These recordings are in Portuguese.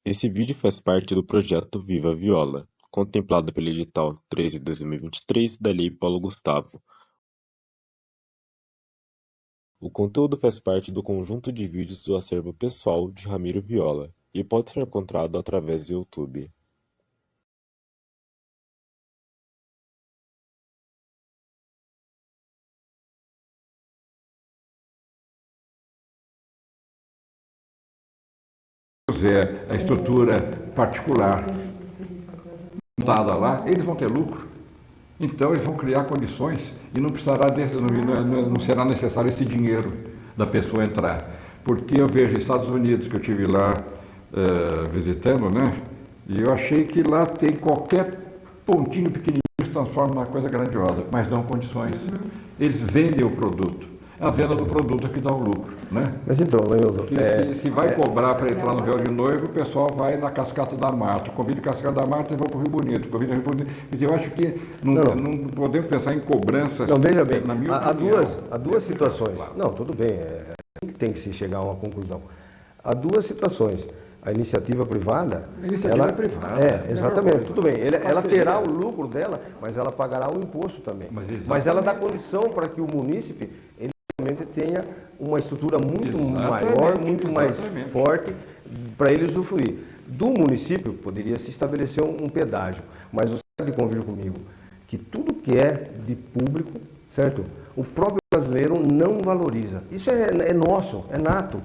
Esse vídeo faz parte do projeto Viva Viola, contemplado pelo edital 13/2023 da Lei Paulo Gustavo. O conteúdo faz parte do conjunto de vídeos do acervo pessoal de Ramiro Viola e pode ser encontrado através do YouTube. A estrutura particular montada lá, eles vão ter lucro. Então eles vão criar condições e não precisará não será necessário esse dinheiro da pessoa entrar. Porque eu vejo Estados Unidos, que eu tive lá visitando, né? E eu achei que lá tem qualquer pontinho pequenininho que se transforma numa coisa grandiosa, mas dão condições. Eles vendem o produto. É a venda do produto que dá o lucro, né? Mas então, Leildo, se vai cobrar para entrar no véu de noivo, o pessoal vai na Cascata da Mata. Convida a Cascata da Mata e vão para o Rio Bonito. Convida o Rio Bonito. Eu acho que não podemos pensar em cobranças. Não, veja bem, na minha há opinião, duas situações. Não, tudo bem, tem que se chegar a uma conclusão. Há duas situações. A iniciativa privada... A iniciativa privada. Exatamente, tudo bem. Ela terá o lucro dela, mas ela pagará o imposto também. Mas ela dá condição para que o munícipe ele realmente tenha uma estrutura muito maior, muito mais forte para ele usufruir. Do município poderia se estabelecer um pedágio, mas você deve convir comigo que tudo que é de público, certo? O próprio brasileiro não valoriza. Isso é nosso, é nato.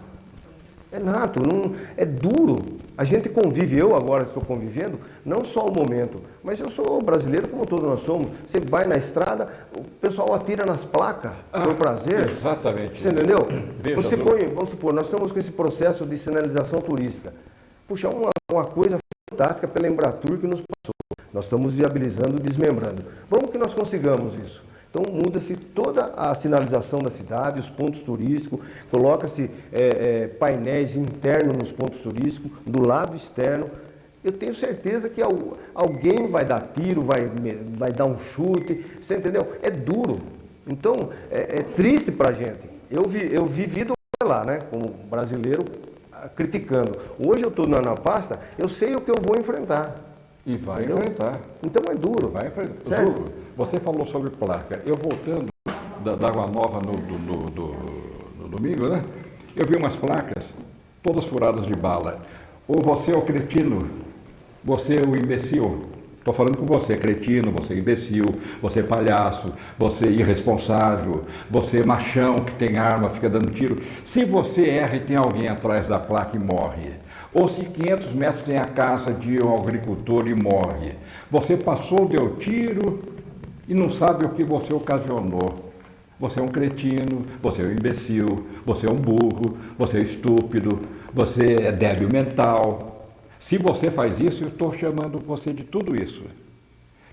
É nato, não, é duro. A gente convive, eu agora estou convivendo, não só o momento, mas eu sou brasileiro como todos nós somos. Você vai na estrada, o pessoal atira nas placas por prazer. Exatamente. Você entendeu? Você põe, vamos supor, nós estamos com esse processo de sinalização turística. Puxa, uma coisa fantástica pela Embratur que nos passou. Nós estamos viabilizando, desmembrando. Vamos que nós consigamos isso. Então muda-se toda a sinalização da cidade, os pontos turísticos, coloca-se painéis internos nos pontos turísticos, do lado externo. Eu tenho certeza que alguém vai dar tiro, vai dar um chute, você entendeu? É duro. Então é triste para a gente. Eu vivi do lá, né, como brasileiro, criticando. Hoje eu estou na pasta, eu sei o que eu vou enfrentar. E vai enfrentar. Então é duro. Vai enfrentar. Duro. Você falou sobre placa. Eu voltando da Água Nova no domingo, né? Eu vi umas placas todas furadas de bala. Ou você é o cretino, você é o imbecil. Estou falando com você, cretino, você é imbecil, você é palhaço, você é irresponsável, você é machão que tem arma, fica dando tiro. Se você erra e tem alguém atrás da placa e morre, ou se 500 metros tem a casa de um agricultor e morre, você passou, deu tiro e não sabe o que você ocasionou. Você é um cretino, você é um imbecil, você é um burro, você é estúpido, você é débil mental. Se você faz isso, eu estou chamando você de tudo isso.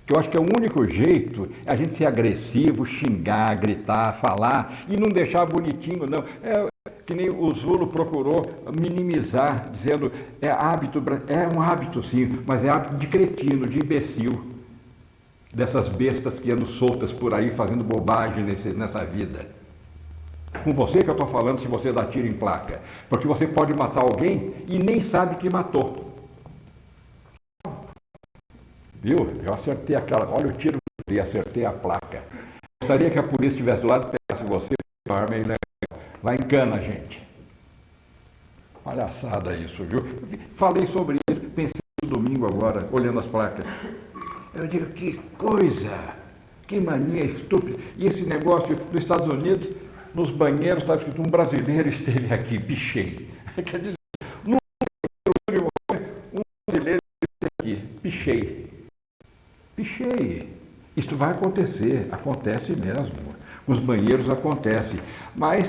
Que eu acho que é o único jeito é a gente ser agressivo, xingar, gritar, falar e não deixar bonitinho, não. Que nem o Zulo procurou minimizar, dizendo é um hábito sim, mas é hábito de cretino, de imbecil, dessas bestas que andam soltas por aí fazendo bobagem nessa vida. Com você que eu estou falando, se você dá tiro em placa, porque você pode matar alguém e nem sabe que matou. Viu? Eu acertei aquela, olha o tiro e acertei a placa. Gostaria que a polícia estivesse do lado, pegasse você, a arma ilegal. Vai em cana, gente. Palhaçada isso, viu? Falei sobre isso, pensei no domingo agora, olhando as placas. Eu digo, que coisa, que mania estúpida. E esse negócio dos Estados Unidos, nos banheiros, estava escrito, um brasileiro esteve aqui, pichei. Quer dizer, um brasileiro esteve aqui, pichei. Pichei. Isso vai acontecer, acontece mesmo. Os banheiros acontece, mas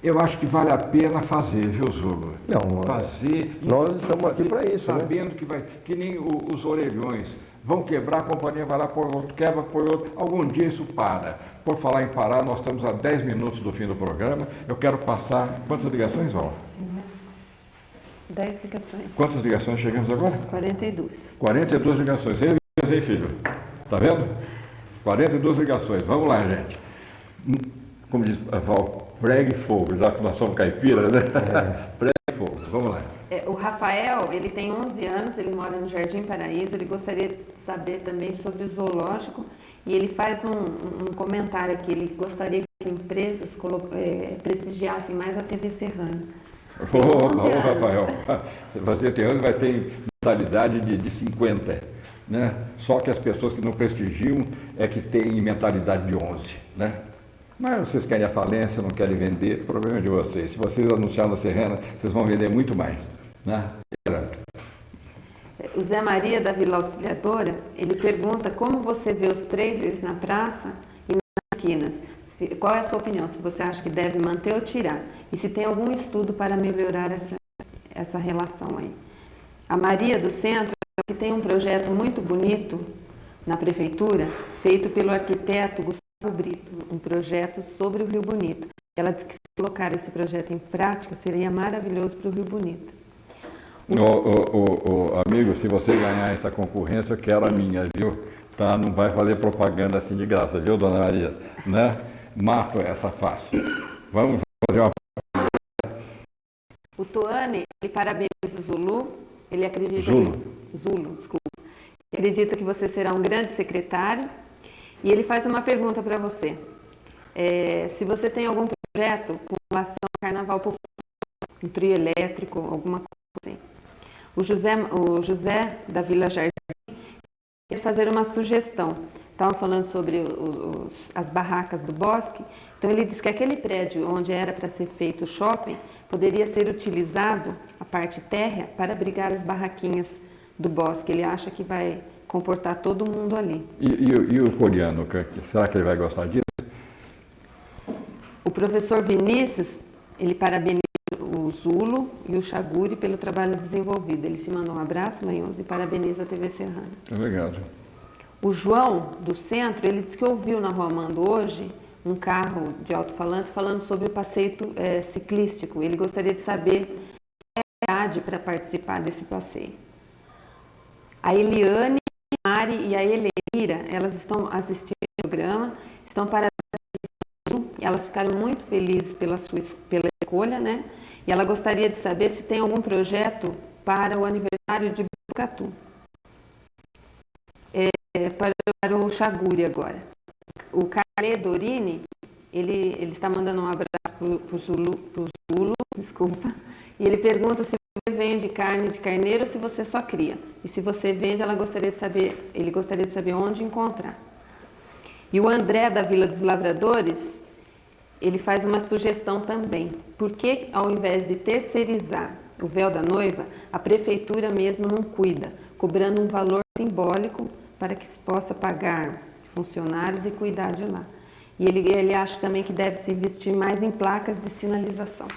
eu acho que vale a pena fazer, viu, Zulo? Não, fazer. Nós estamos aqui para isso, sabendo, né? Que vai, que nem os orelhões. Vão quebrar, a companhia vai lá, põe outro, quebra, põe outro. Algum dia isso para. Por falar em parar, nós estamos a 10 minutos do fim do programa. Eu quero passar. Quantas ligações, Val? 10 ligações. Quantas ligações chegamos agora? 42. 42 ligações. Ei, filho? Tá vendo? 42 ligações. Vamos lá, gente. Como diz a Val, pregue fogo, já que nós somos caipira, né? Pregue fogo. Vamos lá. O Rafael Rafael, ele tem 11 anos, ele mora no Jardim Paraíso, ele gostaria de saber também sobre o zoológico e ele faz um comentário aqui, ele gostaria que empresas prestigiassem mais a TV Serrana. Ô, Rafael, você tem anos, vai ter mentalidade de 50, né? Só que as pessoas que não prestigiam é que têm mentalidade de 11, né? Mas vocês querem a falência, não querem vender, o problema é de vocês. Se vocês anunciarem na Serrana, vocês vão vender muito mais, né? O Zé Maria, da Vila Auxiliadora, ele pergunta como você vê os trailers na praça e nas esquinas. Qual é a sua opinião? Se você acha que deve manter ou tirar? E se tem algum estudo para melhorar essa relação aí? A Maria do Centro, que tem um projeto muito bonito na prefeitura, feito pelo arquiteto Gustavo Brito, um projeto sobre o Rio Bonito. Ela diz que se colocar esse projeto em prática seria maravilhoso para o Rio Bonito. Amigo, se você ganhar essa concorrência, eu quero a minha, viu? Tá? Não vai fazer propaganda assim de graça, viu, dona Maria? Né? Mato essa fácil. Vamos fazer uma... O Toane, ele parabeniza o Zulu, ele acredita Zulu, desculpa. Ele acredita que você será um grande secretário e ele faz uma pergunta para você. Se você tem algum projeto com relação ao carnaval popular, um trio elétrico, alguma coisa assim. O José da Vila Jardim quer fazer uma sugestão. Estavam falando sobre as barracas do bosque. Então ele diz que aquele prédio onde era para ser feito o shopping poderia ser utilizado, a parte térrea, para abrigar as barraquinhas do bosque. Ele acha que vai comportar todo mundo ali. E o coreano, será que ele vai gostar disso? O professor Vinícius, ele parabeniza o Zulo e o Chaguri pelo trabalho desenvolvido. Ele te mandou um abraço, Lanhoso, e parabeniza a TV Serrana. Obrigado. O João, do centro, ele disse que ouviu na Rua Amando hoje um carro de alto-falante falando sobre o passeio ciclístico. Ele gostaria de saber qual é a idade para participar desse passeio. A Eliane, a Mari e a Eleira, elas estão assistindo ao programa, estão para elas ficaram muito felizes pela escolha, né? E ela gostaria de saber se tem algum projeto para o aniversário de Botucatu. Para o Chaguri agora. O Carle Dorini, ele está mandando um abraço para o Zulo, desculpa, e ele pergunta se você vende carne de carneiro ou se você só cria. E se você vende, ele gostaria de saber onde encontrar. E o André, da Vila dos Lavradores, ele faz uma sugestão também. Por que, ao invés de terceirizar o véu da noiva, a prefeitura mesmo não cuida, cobrando um valor simbólico para que se possa pagar funcionários e cuidar de lá? E ele acha também que deve se investir mais em placas de sinalização.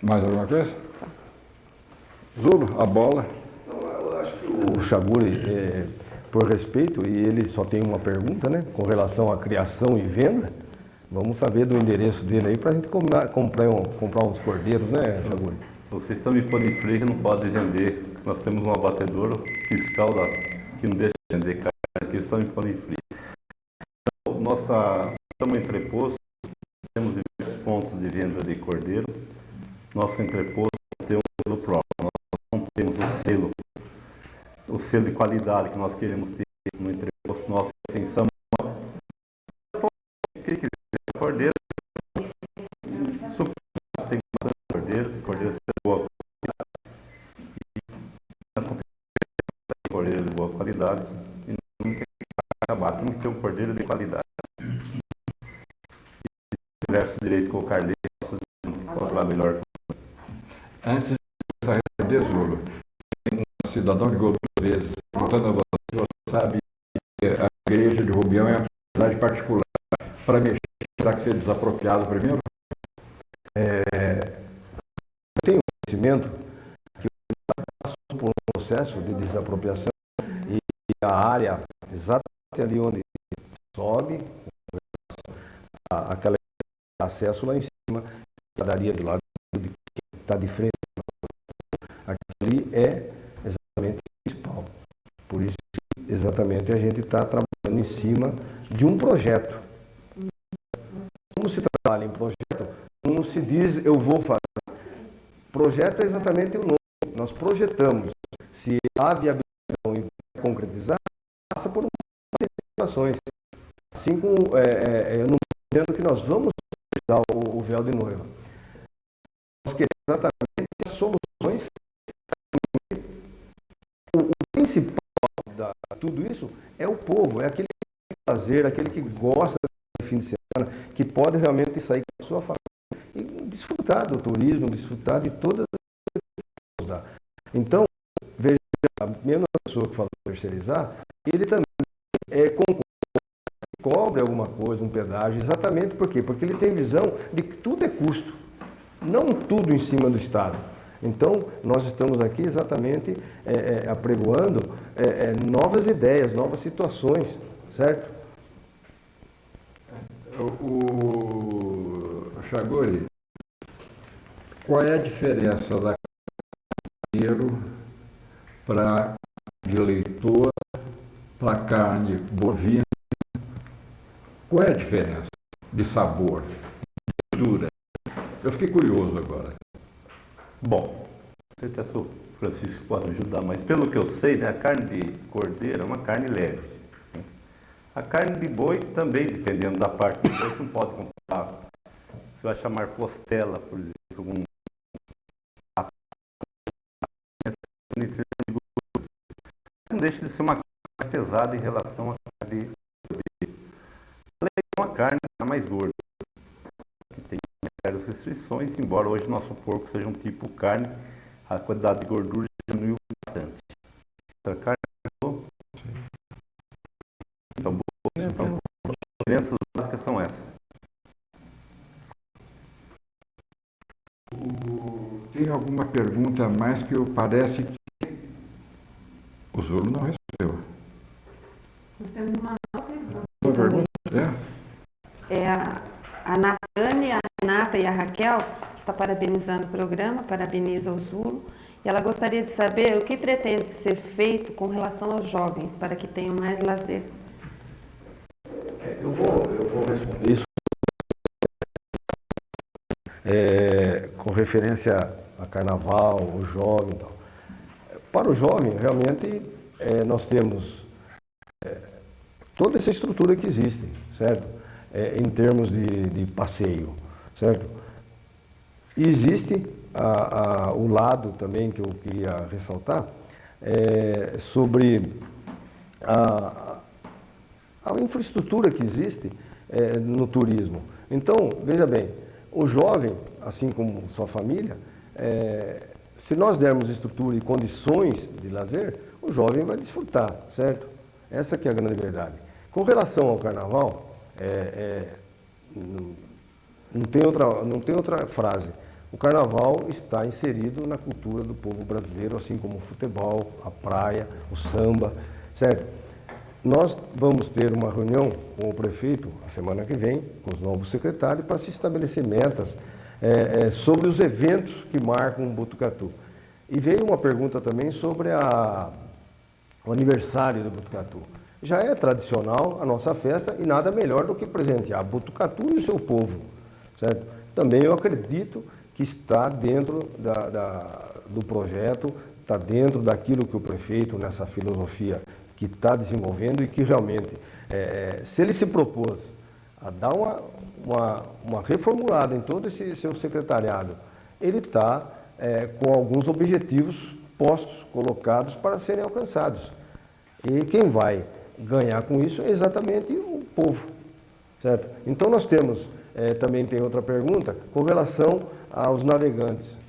Mais alguma coisa? Zulo, a bola. Eu acho que o Chaguri, por respeito, e ele só tem uma pergunta, né, com relação à criação e venda. Vamos saber do endereço dele aí para a gente comprar uns cordeiros, né, Chaguri? Vocês estão me pondo em frio que não pode vender. Nós temos um abatedor fiscal que não deixa de vender carne, que eles estão me pondo em frio. Então, nós estamos entreposto, temos diversos pontos de venda de cordeiro. Nosso entreposto tem um selo próprio. Nós não temos o selo de qualidade que nós queremos ter no entreposto nosso. Atenção, cordeiro, tem bastante cordeiro de boa qualidade, cordeiro de boa qualidade, e não tem que acabar, tem que ter um cordeiro de qualidade. Se tivesse direito com o carneiro, encontrar melhor. Antes de começar a receber, Zulo, tem um cidadão que ligou 2 vezes, perguntando a você sabe que a igreja de Rubião é uma propriedade particular. Para mexer, será que ser desapropriado primeiro? Eu tenho conhecimento que passou por um processo de desapropriação e a área exatamente ali onde sobe, aquela acesso lá em cima, a padaria do lado que está de frente, aquilo é exatamente municipal. Por isso, exatamente, a gente está trabalhando em cima de um projeto. Como se trabalha em projeto, não se diz eu vou fazer. Projeto é exatamente o nome. nós projetamos. Se há viabilidade e concretizar, passa por uma situações. Assim como eu não estou dizendo que nós vamos dar o véu de noiva. Nós queremos exatamente as soluções. O principal de tudo isso é o povo, é aquele que quer fazer, aquele que gosta do fim de semana, que pode realmente sair com a sua família e desfrutar do turismo, desfrutar de todas as coisas. Então, veja, a mesma pessoa que falou terceirizar, ele também cobre alguma coisa, um pedágio, exatamente por quê? Porque ele tem visão de que tudo é custo, não tudo em cima do Estado. Então, nós estamos aqui exatamente apregoando novas ideias, novas situações, certo? Chaguri, qual é a diferença da carneiro para de leitoa para carne bovina? Qual é a diferença de sabor, de textura? Eu fiquei curioso agora. Bom, não sei se o Francisco pode ajudar, mas pelo que eu sei, né, a carne de cordeiro é uma carne leve. Né? A carne de boi também, dependendo da parte do boi, você não pode comprar. Você vai chamar costela, por exemplo, não deixa de ser uma carne mais pesada em relação à carne de cordeiro. Ela é uma carne mais gorda, que tem várias restrições, embora hoje nosso porco seja um tipo carne, a quantidade de gordura diminuiu bastante. A carne então, as diferenças básicas são essas. Tem alguma pergunta a mais que parece que o Zulo não respondeu? Nós temos uma nova pergunta. Uma pergunta? A Natane, a Renata e a Raquel está parabenizando o programa, parabeniza o Zulo. E ela gostaria de saber o que pretende ser feito com relação aos jovens, para que tenham mais lazer. Eu vou responder isso. Com referência a carnaval, o jovem e tal. Para o jovem, realmente, nós temos toda essa estrutura que existe, certo? Em termos de passeio, certo? E existe o lado também que eu queria ressaltar, sobre a infraestrutura que existe no turismo. Então, veja bem, o jovem, assim como sua família, se nós dermos estrutura e condições de lazer, o jovem vai desfrutar, certo? Essa que é a grande verdade. Com relação ao carnaval, não tem outra frase. O carnaval está inserido na cultura do povo brasileiro, assim como o futebol, a praia, o samba, certo? Nós vamos ter uma reunião com o prefeito a semana que vem, com os novos secretários, para se estabelecer metas sobre os eventos que marcam o Botucatu. E veio uma pergunta também sobre o aniversário do Botucatu. Já é tradicional a nossa festa e nada melhor do que presentear Botucatu e o seu povo, certo? Também eu acredito que está dentro do projeto, está dentro daquilo que o prefeito, nessa filosofia que está desenvolvendo e que realmente, se ele se propôs a dar uma reformulada em todo esse seu secretariado, ele está com alguns objetivos postos, colocados para serem alcançados. E quem vai ganhar com isso é exatamente o povo, certo? Então nós temos, também tem outra pergunta, com relação aos navegantes.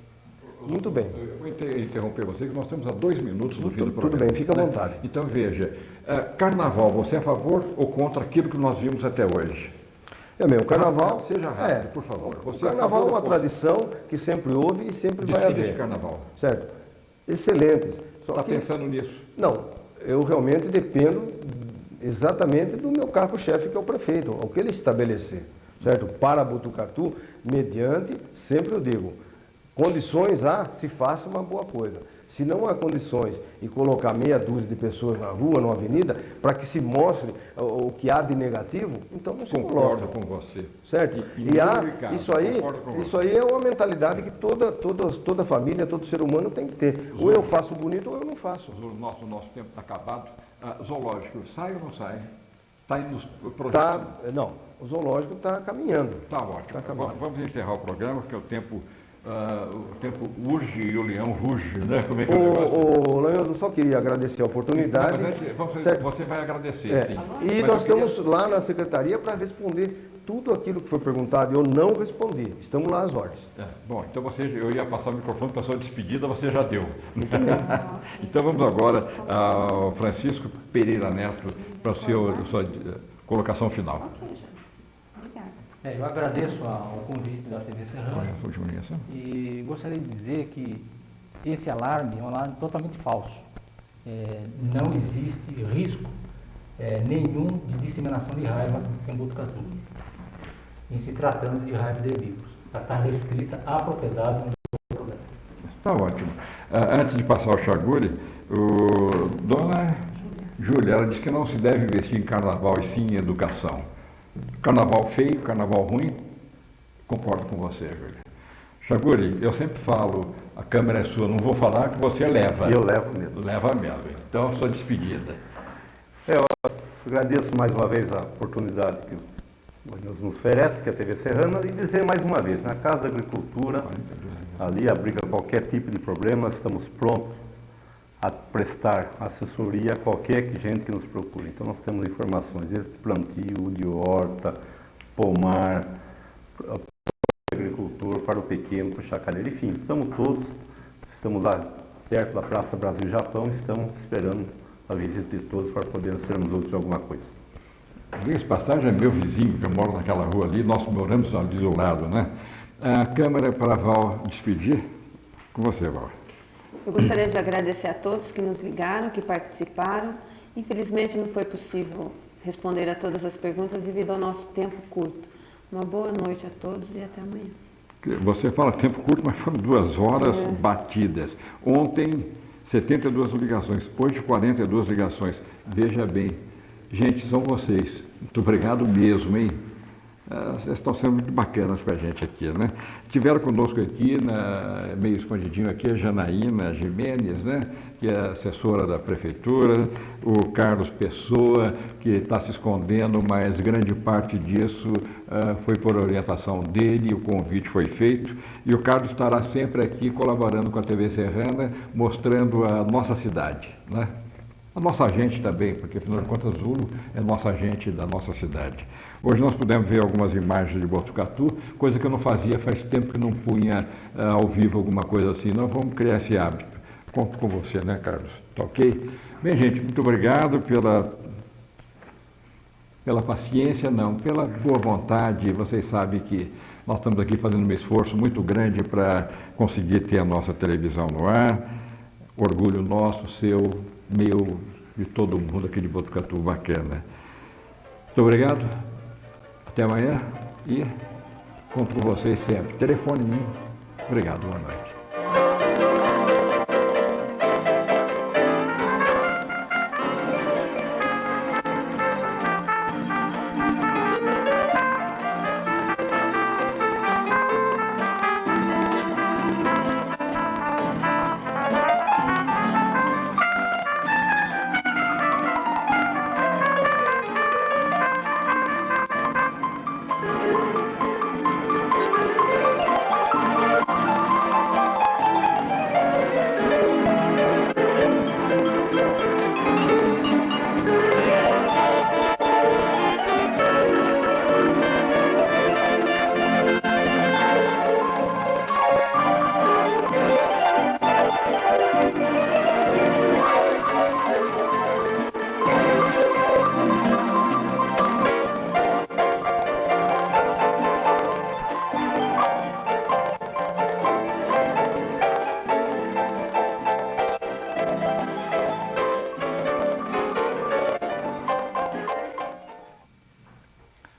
Muito bem. Eu vou interromper você, que nós temos 2 minutos do fim do programa. Tudo bem, fica à vontade. Então veja, carnaval, você é a favor ou contra aquilo que nós vimos até hoje? O carnaval... Seja rápido, por favor. O carnaval é uma tradição que sempre houve e sempre vai haver. De carnaval. Certo. Excelente. Está pensando nisso? Não, eu realmente dependo exatamente do meu cargo-chefe, que é o prefeito, o que ele estabelecer, certo? Para Botucatu, mediante, sempre eu digo, condições se faça uma boa coisa. Se não há condições de colocar meia dúzia de pessoas na rua, numa avenida, para que se mostre o que há de negativo, então não se Concordo coloca. com você. Certo? Ricardo, Isso aí é uma mentalidade que toda família, todo ser humano tem que ter. Ou eu faço bonito ou eu não faço. O nosso tempo está acabado. Zoológico, sai ou não sai? Está indo nos projetos? Não, o zoológico está caminhando. Está ótimo. Vamos encerrar o programa, porque o tempo urge e o leão ruge, né? Como é que é o negócio? Leandro, eu só queria agradecer a oportunidade. Você vai agradecer, sim. E nós estamos lá na secretaria para responder tudo aquilo que foi perguntado. Eu não respondi. Estamos lá às ordens. Bom, então eu ia passar o microfone para a sua despedida, você já deu. Então vamos agora ao Francisco Pereira Neto para a sua colocação final. Eu agradeço ao convite da TV Serrana e gostaria de dizer que esse alarme é um alarme totalmente falso. Não existe risco nenhum de disseminação de raiva em Botucatu, em se tratando de raiva de herbívoros. Está restrita à propriedade onde o problema. Está ótimo. Antes de passar ao Chaguri, dona Júlia, ela disse que não se deve investir em carnaval e sim em educação. Carnaval feio, carnaval ruim, concordo com você, Júlia. Chaguri, eu sempre falo, a câmera é sua, não vou falar que você leva. Eu levo mesmo. Leva mesmo. Então, sua despedida. Eu agradeço mais uma vez a oportunidade que Deus nos oferece, que é a TV Serrana, e dizer mais uma vez, na Casa da Agricultura, ali abriga qualquer tipo de problema, estamos prontos a prestar assessoria a qualquer gente que nos procure. Então nós temos informações de plantio, de horta, pomar, para o agricultor, para o pequeno, para o chacareiro, enfim, estamos lá perto da Praça Brasil Japão e estamos esperando a visita de todos para podermos sermos úteis de alguma coisa. Esse passagem é meu vizinho, que eu moro naquela rua ali, nós moramos ali do lado, né? A câmera é para a Val despedir. Com você, Val. Eu gostaria de agradecer a todos que nos ligaram, que participaram. Infelizmente não foi possível responder a todas as perguntas devido ao nosso tempo curto. Uma boa noite a todos e até amanhã. Você fala tempo curto, mas foram 2 horas batidas. Ontem, 72 ligações, hoje 42 ligações. Veja bem, gente, são vocês. Muito obrigado mesmo, hein? Vocês estão sendo muito bacanas para a gente aqui, né? Tiveram conosco aqui, meio escondidinho aqui, a Janaína Jimenez, né? Que é assessora da prefeitura, o Carlos Pessoa, que está se escondendo, mas grande parte disso foi por orientação dele, o convite foi feito, e o Carlos estará sempre aqui colaborando com a TV Serrana, mostrando a nossa cidade, né? A nossa gente também, porque afinal de contas Zulo é nossa gente da nossa cidade. Hoje nós pudemos ver algumas imagens de Botucatu, coisa que eu não fazia, faz tempo que não punha ao vivo alguma coisa assim. Nós vamos criar esse hábito. Conto com você, né, Carlos? Tá ok? Bem, gente, muito obrigado pela paciência, não, pela boa vontade. Vocês sabem que nós estamos aqui fazendo um esforço muito grande para conseguir ter a nossa televisão no ar. Orgulho nosso, seu, meu, de todo mundo aqui de Botucatu, bacana. Muito obrigado. Até amanhã e conto com vocês sempre. Telefone. Obrigado, boa noite.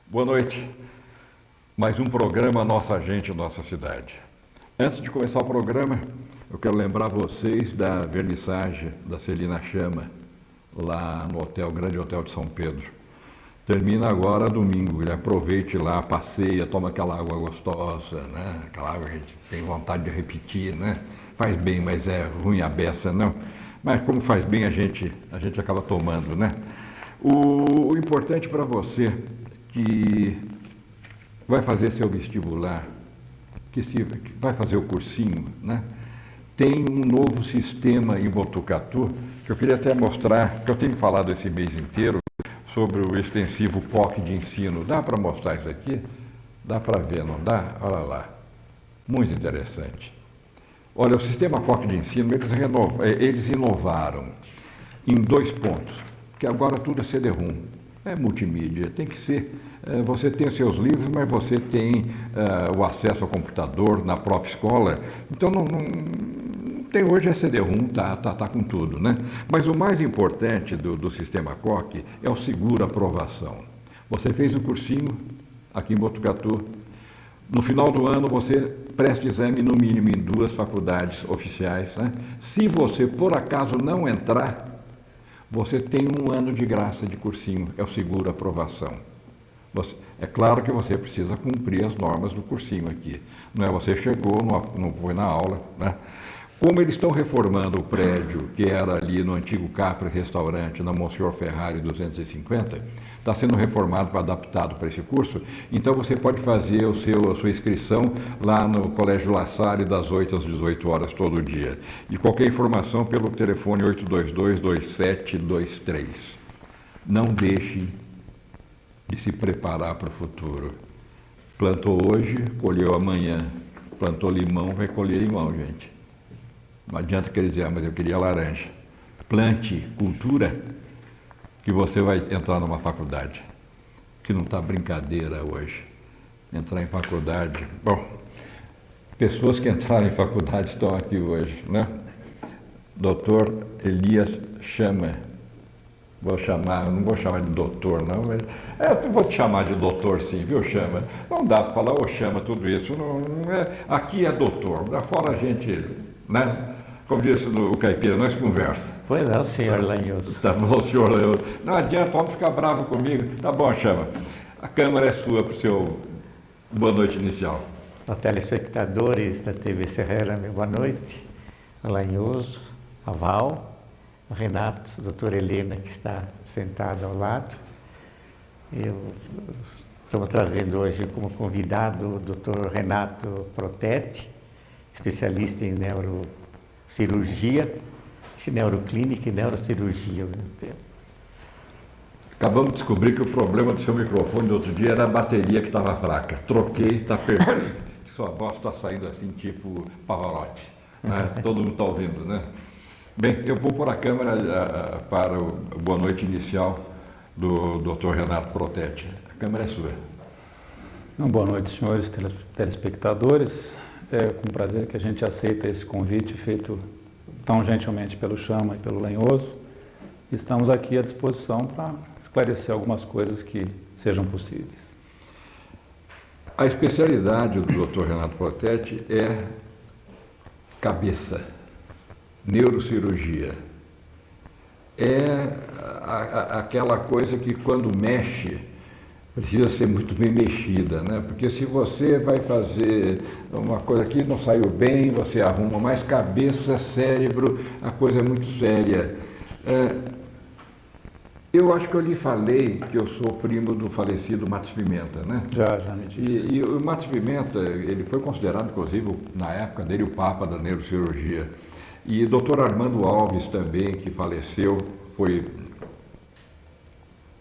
Boa noite. Mais um programa Nossa Gente, Nossa Cidade. Antes de começar o programa, eu quero lembrar vocês da vernissagem da Celina Chama, lá no hotel, Grande Hotel de São Pedro. Termina agora domingo, aproveite lá, passeia, toma aquela água gostosa, né? Aquela água que a gente tem vontade de repetir, né? Faz bem, mas é ruim a beça, não. Mas como faz bem, a gente acaba tomando, né? O importante para você que vai fazer seu vestibular, que vai fazer o cursinho, né? Tem um novo sistema em Botucatu, que eu queria até mostrar, que eu tenho falado esse mês inteiro, sobre o extensivo POC de ensino. Dá para mostrar isso aqui? Dá para ver, não dá? Olha lá. Muito interessante. Olha, o sistema POC de ensino, eles inovaram em 2 pontos, que agora tudo é CD-ROM, é multimídia, tem que ser. Você tem os seus livros, mas você tem o acesso ao computador na própria escola. Então, não tem hoje é CD-ROM, tá com tudo, né? Mas o mais importante do sistema COC é o seguro aprovação. Você fez um cursinho aqui em Botucatu. No final do ano, você presta exame no mínimo em 2 faculdades oficiais, né? Se você, por acaso, não entrar, você tem 1 ano de graça de cursinho, é o seguro aprovação. É claro que você precisa cumprir as normas do cursinho aqui. Não é você chegou, não foi na aula, né? Como eles estão reformando o prédio, que era ali no antigo Capri Restaurante, na Monsenhor Ferrari 250, está sendo reformado, adaptado para esse curso, então você pode fazer a sua inscrição lá no Colégio La Salle, das 8 às 18 horas todo dia. E qualquer informação pelo telefone 822-2723. Não deixe de se preparar para o futuro. Plantou hoje, colheu amanhã. Plantou limão, vai colher limão, gente. Não adianta querer dizer, mas eu queria laranja. Plante cultura, que você vai entrar numa faculdade, que não está brincadeira hoje. Entrar em faculdade. Bom, pessoas que entraram em faculdade estão aqui hoje, né? Dr. Elias Chama. Não vou chamar de doutor, não, mas eu vou te chamar de doutor, sim, viu, Chama? Não dá para falar, Chama, tudo isso. Aqui é doutor, da fora a gente, né? Como disse o Caipira, nós conversa. Pois não, senhor Lanhoso. Tá bom, senhor Lanhoso. Não adianta, vamos ficar bravo comigo. Tá bom, Chama. A câmera é sua para o seu boa noite inicial. Aos telespectadores da TV Serrera, boa noite. A Lanhoso, a Val, o Renato, a doutora Helena, que está sentada ao lado. Estamos trazendo hoje como convidado o doutor Renato Protetti, especialista em neurocirurgia, neuroclínica e neurocirurgia. Acabamos de descobrir que o problema do seu microfone do outro dia era a bateria que estava fraca. Troquei, está perfeito. Sua voz está saindo assim, tipo Pavarotti. Né? Todo mundo está ouvindo, né? Bem, eu vou pôr a câmera para o boa noite inicial do Dr. Renato Protetti. A câmera é sua. Boa noite, senhores telespectadores. É com prazer que a gente aceita esse convite feito tão gentilmente pelo Chama e pelo Lanhoso. Estamos aqui à disposição para esclarecer algumas coisas que sejam possíveis. A especialidade do Dr. Renato Protetti é cabeça, neurocirurgia. É aquela coisa que quando mexe, precisa ser muito bem mexida, né? Porque se você vai fazer uma coisa que não saiu bem, você arruma, mas cabeça, cérebro, a coisa é muito séria. Eu acho que eu lhe falei que eu sou primo do falecido Matos Pimenta, né? Já me disse. E o Matos Pimenta, ele foi considerado, inclusive, na época dele, o papa da neurocirurgia. E o doutor Armando Alves também, que faleceu,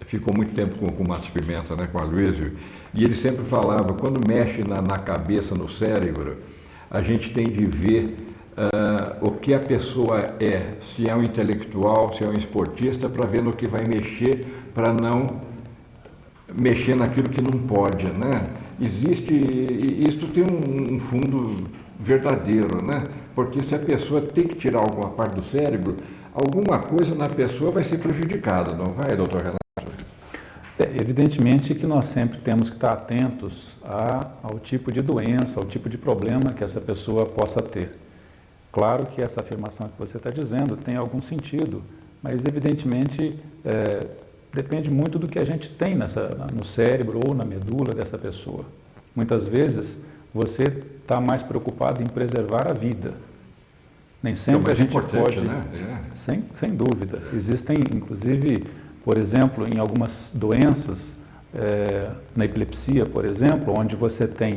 ficou muito tempo com o Matos Pimenta, né, com a Luísio, e ele sempre falava, quando mexe na cabeça, no cérebro, a gente tem de ver o que a pessoa é, se é um intelectual, se é um esportista, para ver no que vai mexer, para não mexer naquilo que não pode, né? Isso tem um fundo verdadeiro, né? Porque se a pessoa tem que tirar alguma parte do cérebro, alguma coisa na pessoa vai ser prejudicada, não vai, doutor Renato? Evidentemente que nós sempre temos que estar atentos ao tipo de doença, ao tipo de problema que essa pessoa possa ter. Claro que essa afirmação que você está dizendo tem algum sentido, mas evidentemente depende muito do que a gente tem no cérebro ou na medula dessa pessoa. Muitas vezes você está mais preocupado em preservar a vida. Nem sempre a gente pode... Né? Sem dúvida. Existem, inclusive, por exemplo, em algumas doenças, na epilepsia, por exemplo, onde você tem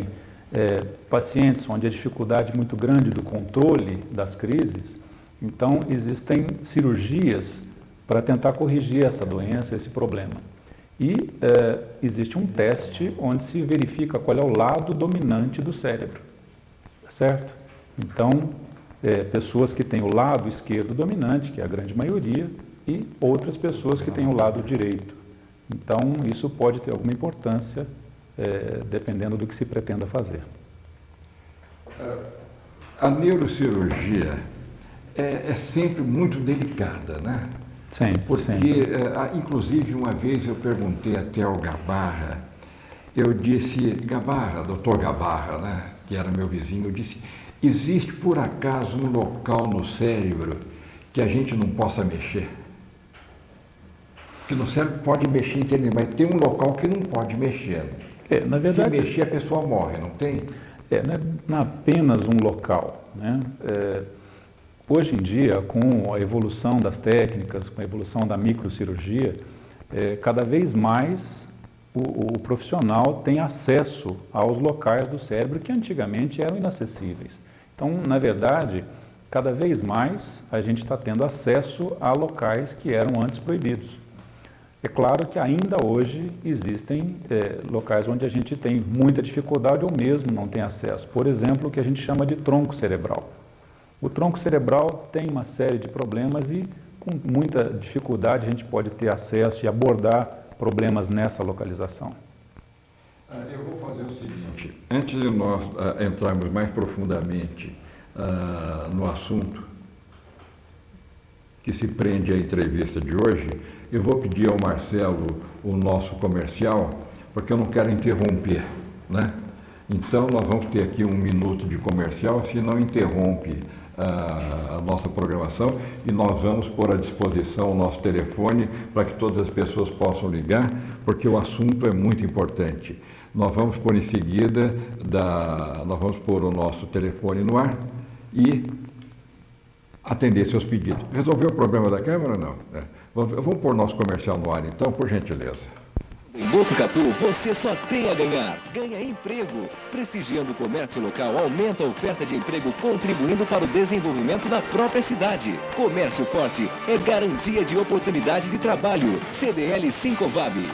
pacientes onde a dificuldade é muito grande do controle das crises, então existem cirurgias para tentar corrigir essa doença, esse problema. E existe um teste onde se verifica qual é o lado dominante do cérebro, certo? Então, pessoas que têm o lado esquerdo dominante, que é a grande maioria, e outras pessoas que têm o lado direito. Então, isso pode ter alguma importância, dependendo do que se pretenda fazer. A neurocirurgia é sempre muito delicada, né? Sempre, porque, inclusive, uma vez eu perguntei até ao Gabarra, eu disse, Gabarra, doutor Gabarra, né, que era meu vizinho, eu disse, existe por acaso um local no cérebro que a gente não possa mexer? Que no cérebro pode mexer, entendeu? Mas tem um local que não pode mexer. Na verdade, se mexer, a pessoa morre, não tem? Não é apenas um local, né? Hoje em dia, com a evolução das técnicas, com a evolução da microcirurgia, cada vez mais o profissional tem acesso aos locais do cérebro que antigamente eram inacessíveis. Então, na verdade, cada vez mais a gente está tendo acesso a locais que eram antes proibidos. É claro que ainda hoje existem locais onde a gente tem muita dificuldade ou mesmo não tem acesso. Por exemplo, o que a gente chama de tronco cerebral. O tronco cerebral tem uma série de problemas e com muita dificuldade a gente pode ter acesso e abordar problemas nessa localização. Eu vou fazer o seguinte, antes de nós entrarmos mais profundamente no assunto que se prende à entrevista de hoje, eu vou pedir ao Marcelo o nosso comercial, porque eu não quero interromper, né? Então, nós vamos ter aqui 1 minuto de comercial, se não interrompe a nossa programação, e nós vamos pôr à disposição o nosso telefone para que todas as pessoas possam ligar, porque o assunto é muito importante. Nós vamos pôr em seguida, nós vamos pôr o nosso telefone no ar e atender seus pedidos. Resolveu o problema da câmera? Não. Vamos pôr nosso comercial no ar, então, por gentileza. Em Botucatu, você só tem a ganhar. Ganha emprego. Prestigiando o comércio local, aumenta a oferta de emprego, contribuindo para o desenvolvimento da própria cidade. Comércio forte é garantia de oportunidade de trabalho. CDL Sincovab.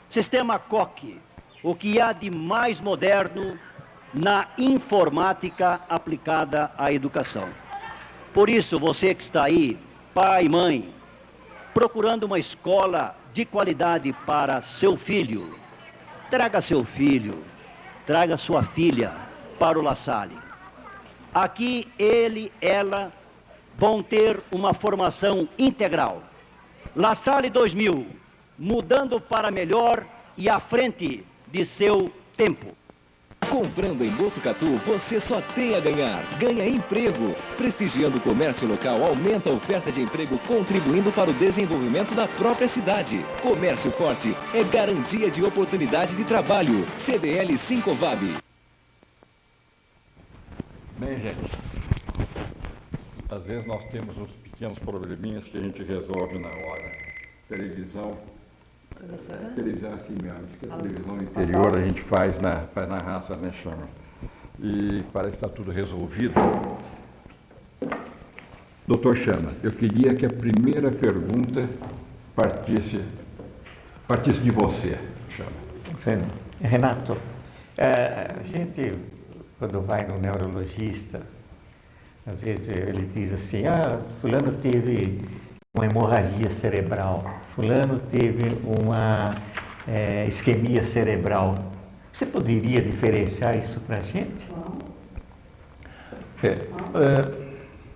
Sistema COC, o que há de mais moderno na informática aplicada à educação. Por isso, você que está aí, pai e mãe, procurando uma escola de qualidade para seu filho, traga seu filho, traga sua filha para o La Salle. Aqui ele, ela vão ter uma formação integral. La Salle 2000, mudando para melhor e à frente de seu tempo. Comprando em Botucatu, você só tem a ganhar. Ganha emprego. Prestigiando o comércio local, aumenta a oferta de emprego, contribuindo para o desenvolvimento da própria cidade. Comércio forte é garantia de oportunidade de trabalho. CDL Sincovab. Bem, gente, às vezes nós temos uns pequenos probleminhas que a gente resolve na hora. Televisão é assim mesmo, que a televisão interior a gente faz na raça, né, chama. E parece que está tudo resolvido. Doutor Chamas, eu queria que a primeira pergunta partisse de você, Chama. Renato, a gente, quando vai no neurologista, às vezes ele diz assim, fulano teve uma hemorragia cerebral, fulano teve uma isquemia cerebral. Você poderia diferenciar isso para a gente?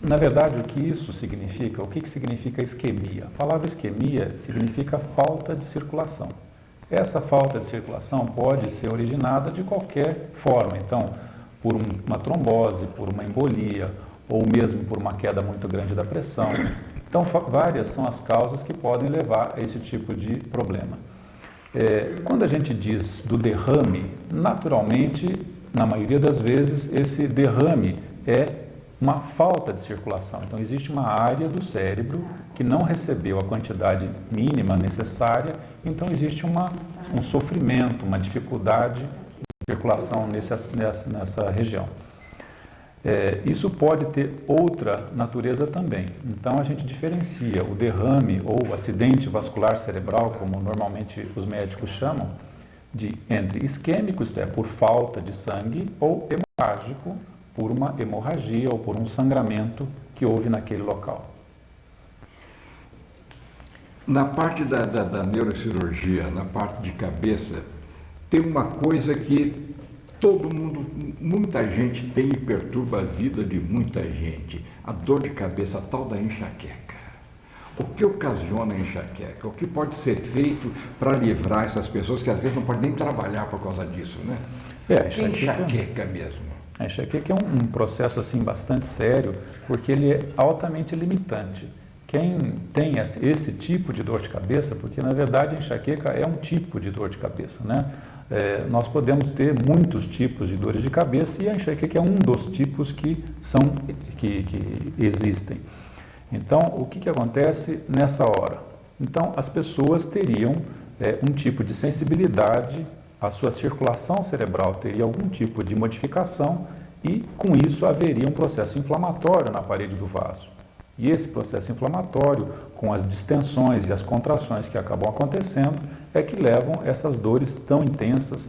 Na verdade, o que isso significa? O que significa isquemia? A palavra isquemia significa falta de circulação. Essa falta de circulação pode ser originada de qualquer forma. Então, por uma trombose, por uma embolia, ou mesmo por uma queda muito grande da pressão. Então, várias são as causas que podem levar a esse tipo de problema. Quando a gente diz do derrame, naturalmente, na maioria das vezes, esse derrame é uma falta de circulação. Então, existe uma área do cérebro que não recebeu a quantidade mínima necessária, então existe um sofrimento, uma dificuldade de circulação nessa região. Isso pode ter outra natureza também. Então, a gente diferencia o derrame ou acidente vascular cerebral, como normalmente os médicos chamam, entre isquêmico, isto é, por falta de sangue, ou hemorrágico, por uma hemorragia ou por um sangramento que houve naquele local. Na parte da neurocirurgia, na parte de cabeça, tem uma coisa que todo mundo, muita gente tem e perturba a vida de muita gente, a dor de cabeça, a tal da enxaqueca. O que ocasiona a enxaqueca? O que pode ser feito para livrar essas pessoas que às vezes não podem nem trabalhar por causa disso, né? A enxaqueca mesmo. A enxaqueca é um processo assim bastante sério, porque ele é altamente limitante. Quem tem esse tipo de dor de cabeça, porque na verdade a enxaqueca é um tipo de dor de cabeça, né? Nós podemos ter muitos tipos de dores de cabeça e a enxaqueca é um dos tipos que existem. Então, o que acontece nessa hora? Então, as pessoas teriam um tipo de sensibilidade, a sua circulação cerebral teria algum tipo de modificação e, com isso, haveria um processo inflamatório na parede do vaso. E esse processo inflamatório, com as distensões e as contrações que acabam acontecendo, é que levam essas dores tão intensas,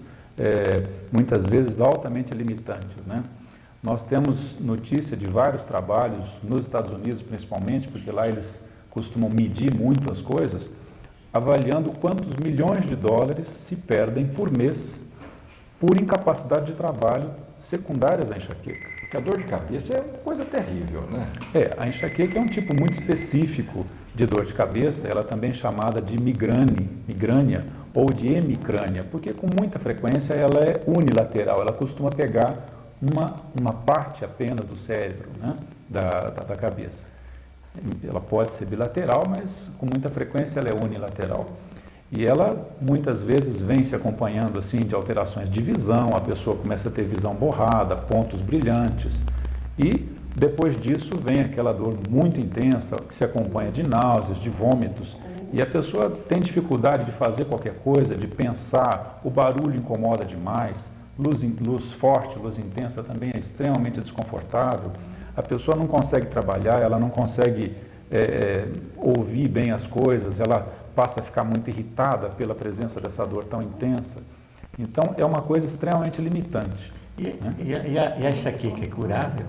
muitas vezes altamente limitantes, né? Nós temos notícia de vários trabalhos, nos Estados Unidos principalmente, porque lá eles costumam medir muito as coisas, avaliando quantos milhões de dólares se perdem por mês por incapacidade de trabalho secundárias à enxaqueca. Porque a dor de cabeça é uma coisa terrível, né? A enxaqueca é um tipo muito específico de dor de cabeça, ela também é chamada de migrânia ou de hemicrânia, porque com muita frequência ela é unilateral, ela costuma pegar uma parte apenas do cérebro, né, da cabeça. Ela pode ser bilateral, mas com muita frequência ela é unilateral. E ela muitas vezes vem se acompanhando assim de alterações de visão, a pessoa começa a ter visão borrada, pontos brilhantes, e depois disso vem aquela dor muito intensa que se acompanha de náuseas, de vômitos, e a pessoa tem dificuldade de fazer qualquer coisa, de pensar, o barulho incomoda demais, luz forte, luz intensa também é extremamente desconfortável, a pessoa não consegue trabalhar, ela não consegue ouvir bem as coisas, ela passa a ficar muito irritada pela presença dessa dor tão intensa. Então, é uma coisa extremamente limitante. E a enxaqueca é curável?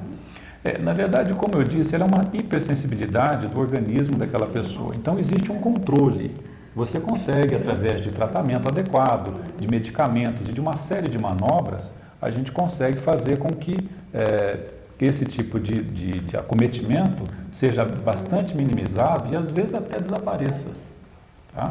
Na verdade, como eu disse, ela é uma hipersensibilidade do organismo daquela pessoa. Então, existe um controle. Você consegue, através de tratamento adequado, de medicamentos e de uma série de manobras, a gente consegue fazer com que esse tipo de acometimento seja bastante minimizado e, às vezes, até desapareça. Tá?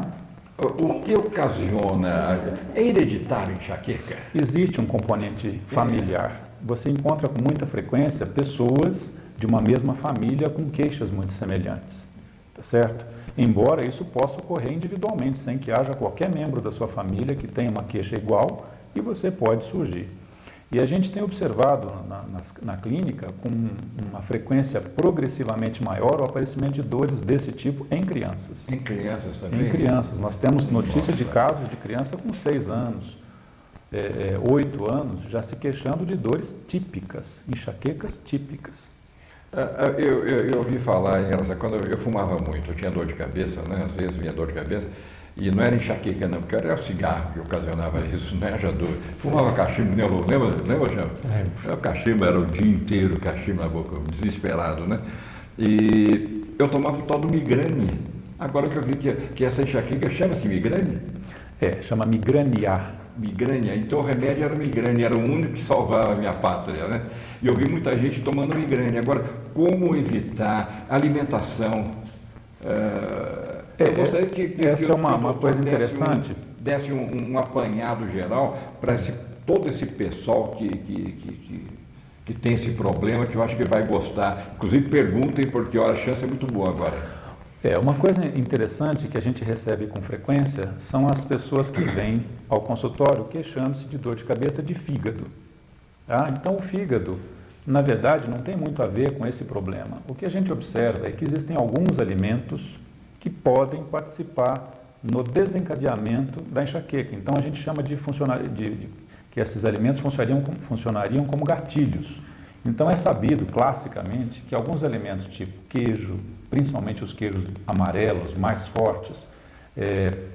O que ocasiona? É hereditário enxaqueca? Existe um componente familiar. Você encontra com muita frequência pessoas de uma mesma família com queixas muito semelhantes, tá certo? Embora isso possa ocorrer individualmente, sem que haja qualquer membro da sua família que tenha uma queixa igual, e você pode surgir. E a gente tem observado na clínica, com uma frequência progressivamente maior, o aparecimento de dores desse tipo em crianças. Em crianças também? Em crianças. Nós temos notícia de casos de criança com 6 anos, 8 anos, já se queixando de dores típicas, enxaquecas típicas. Eu ouvi falar em relação, quando eu fumava muito, eu tinha dor de cabeça, né? Às vezes vinha dor de cabeça, e não era enxaqueca não, porque era o cigarro que ocasionava isso, né? Já fumava cachimbo, lembra, Jean? O cachimbo era o dia inteiro, cachimbo na boca, desesperado, né? E eu tomava o tal do migrane. Agora que eu vi que essa enxaqueca chama-se migrane? Chama migrania. migrânia, então o remédio era migrânia, era o único que salvava a minha pátria, né? E eu vi muita gente tomando migrânia. Agora, como evitar alimentação? Eu gostaria que essa é uma coisa interessante. Desse um apanhado geral para todo esse pessoal que tem esse problema, que eu acho que vai gostar. Inclusive, perguntem, porque olha, a chance é muito boa agora. Uma coisa interessante que a gente recebe com frequência são as pessoas que vêm ao consultório queixando-se de dor de cabeça de fígado. Tá? Então, o fígado, na verdade, não tem muito a ver com esse problema. O que a gente observa é que existem alguns alimentos que podem participar no desencadeamento da enxaqueca. Então, a gente chama que esses alimentos funcionariam como gatilhos. Então, é sabido, classicamente, que alguns alimentos tipo queijo, principalmente os queijos amarelos, mais fortes,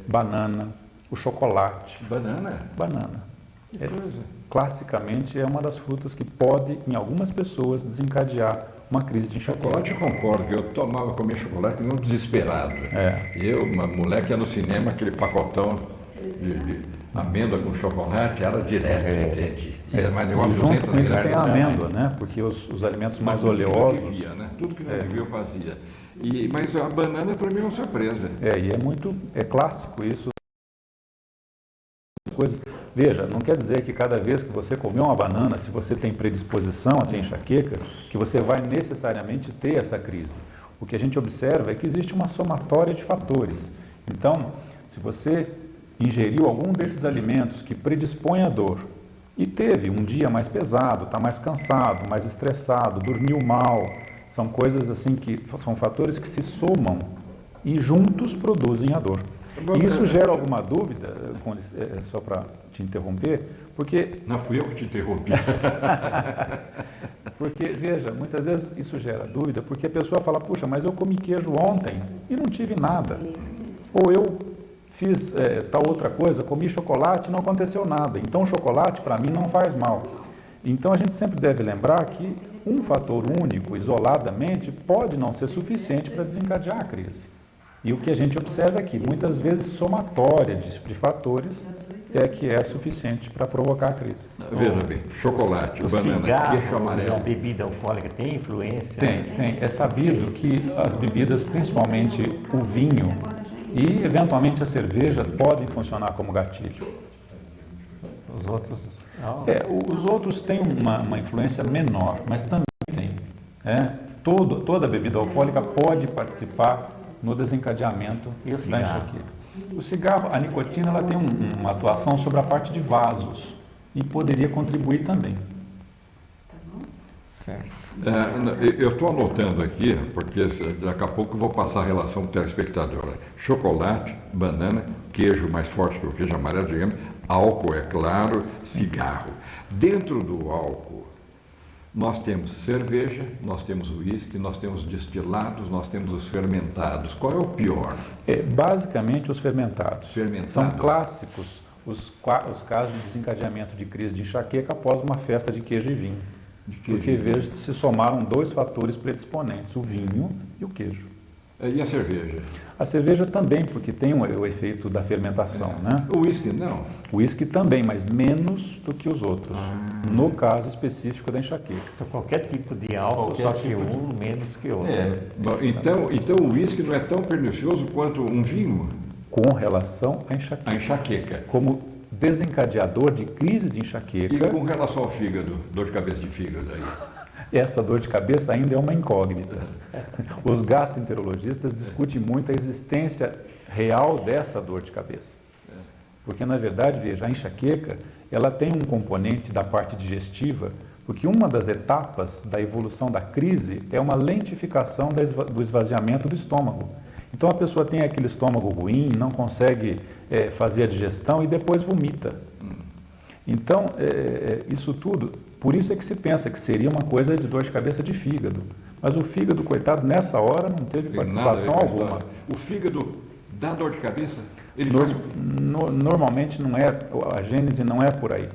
banana, o chocolate. Banana? Banana. Classicamente, é uma das frutas que pode, em algumas pessoas, desencadear uma crise de enxaqueca. Chocolate eu concordo, que eu comia chocolate não desesperado. Eu, uma moleque, ia no cinema, aquele pacotão de amêndoa com chocolate, era direto, entende? Mas e junto com isso tem a amêndoa, né? Porque os alimentos mais oleosos... Tudo que não devia eu fazia. Mas a banana para mim é uma surpresa. É clássico isso. Veja, não quer dizer que cada vez que você comer uma banana, se você tem predisposição a ter enxaqueca, que você vai necessariamente ter essa crise. O que a gente observa é que existe uma somatória de fatores. Então, se você ingeriu algum desses alimentos que predispõe à dor e teve um dia mais pesado, está mais cansado, mais estressado, dormiu mal, são coisas assim que são fatores que se somam e juntos produzem a dor. E isso gera alguma dúvida, só para te interromper, porque... Não fui eu que te interrompi. Porque, veja, muitas vezes isso gera dúvida, porque a pessoa fala, puxa, mas eu comi queijo ontem e não tive nada. Ou eu fiz tal outra coisa, comi chocolate e não aconteceu nada. Então o chocolate, para mim, não faz mal. Então a gente sempre deve lembrar que um fator único, isoladamente, pode não ser suficiente para desencadear a crise. E o que a gente observa é que, muitas vezes, somatória de fatores é que é suficiente para provocar a crise. Veja bem, chocolate, banana, queijo amarelo. A bebida alcoólica tem influência? Tem. É sabido que as bebidas, principalmente o vinho e, eventualmente, a cerveja, podem funcionar como gatilho. Os outros... Os outros têm uma influência menor, mas também tem. Toda bebida alcoólica pode participar no desencadeamento da enxaqueca. O cigarro, a nicotina, ela tem uma atuação sobre a parte de vasos e poderia contribuir também. Certo. Eu estou anotando aqui, porque daqui a pouco eu vou passar a relação com o telespectador. Chocolate, banana, queijo mais forte que o queijo amarelo, digamos, álcool, é claro, cigarro. Dentro do álcool, nós temos cerveja, nós temos uísque, nós temos destilados, nós temos os fermentados. Qual é o pior? Basicamente os fermentados. São clássicos os casos de desencadeamento de crise de enxaqueca após uma festa de queijo e vinho. Porque, veja, se somaram dois fatores predisponentes, o vinho e o queijo. E a cerveja? A cerveja também, porque tem o efeito da fermentação, né? O uísque não? O uísque também, mas menos do que os outros, no caso específico da enxaqueca. Então, qualquer tipo de álcool, só que um menos que outro. Então o uísque não é tão pernicioso quanto um vinho? Com relação à enxaqueca. A enxaqueca. Como desencadeador de crise de enxaqueca. E com relação ao fígado, dor de cabeça de fígado aí? Essa dor de cabeça ainda é uma incógnita. Os gastroenterologistas discutem muito a existência real dessa dor de cabeça. Porque, na verdade, veja, a enxaqueca, ela tem um componente da parte digestiva, porque uma das etapas da evolução da crise é uma lentificação do esvaziamento do estômago. Então, a pessoa tem aquele estômago ruim, não consegue fazer a digestão e depois vomita. Então, isso tudo, por isso é que se pensa que seria uma coisa de dor de cabeça de fígado. Mas o fígado, coitado, nessa hora não teve participação alguma. O fígado dá dor de cabeça? Normalmente não é, a gênese não é por aí.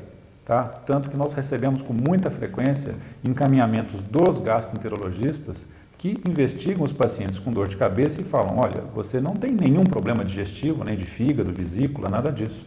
Tá? Tanto que nós recebemos com muita frequência encaminhamentos dos gastroenterologistas que investigam os pacientes com dor de cabeça e falam, olha, você não tem nenhum problema digestivo, nem de fígado, vesícula, nada disso.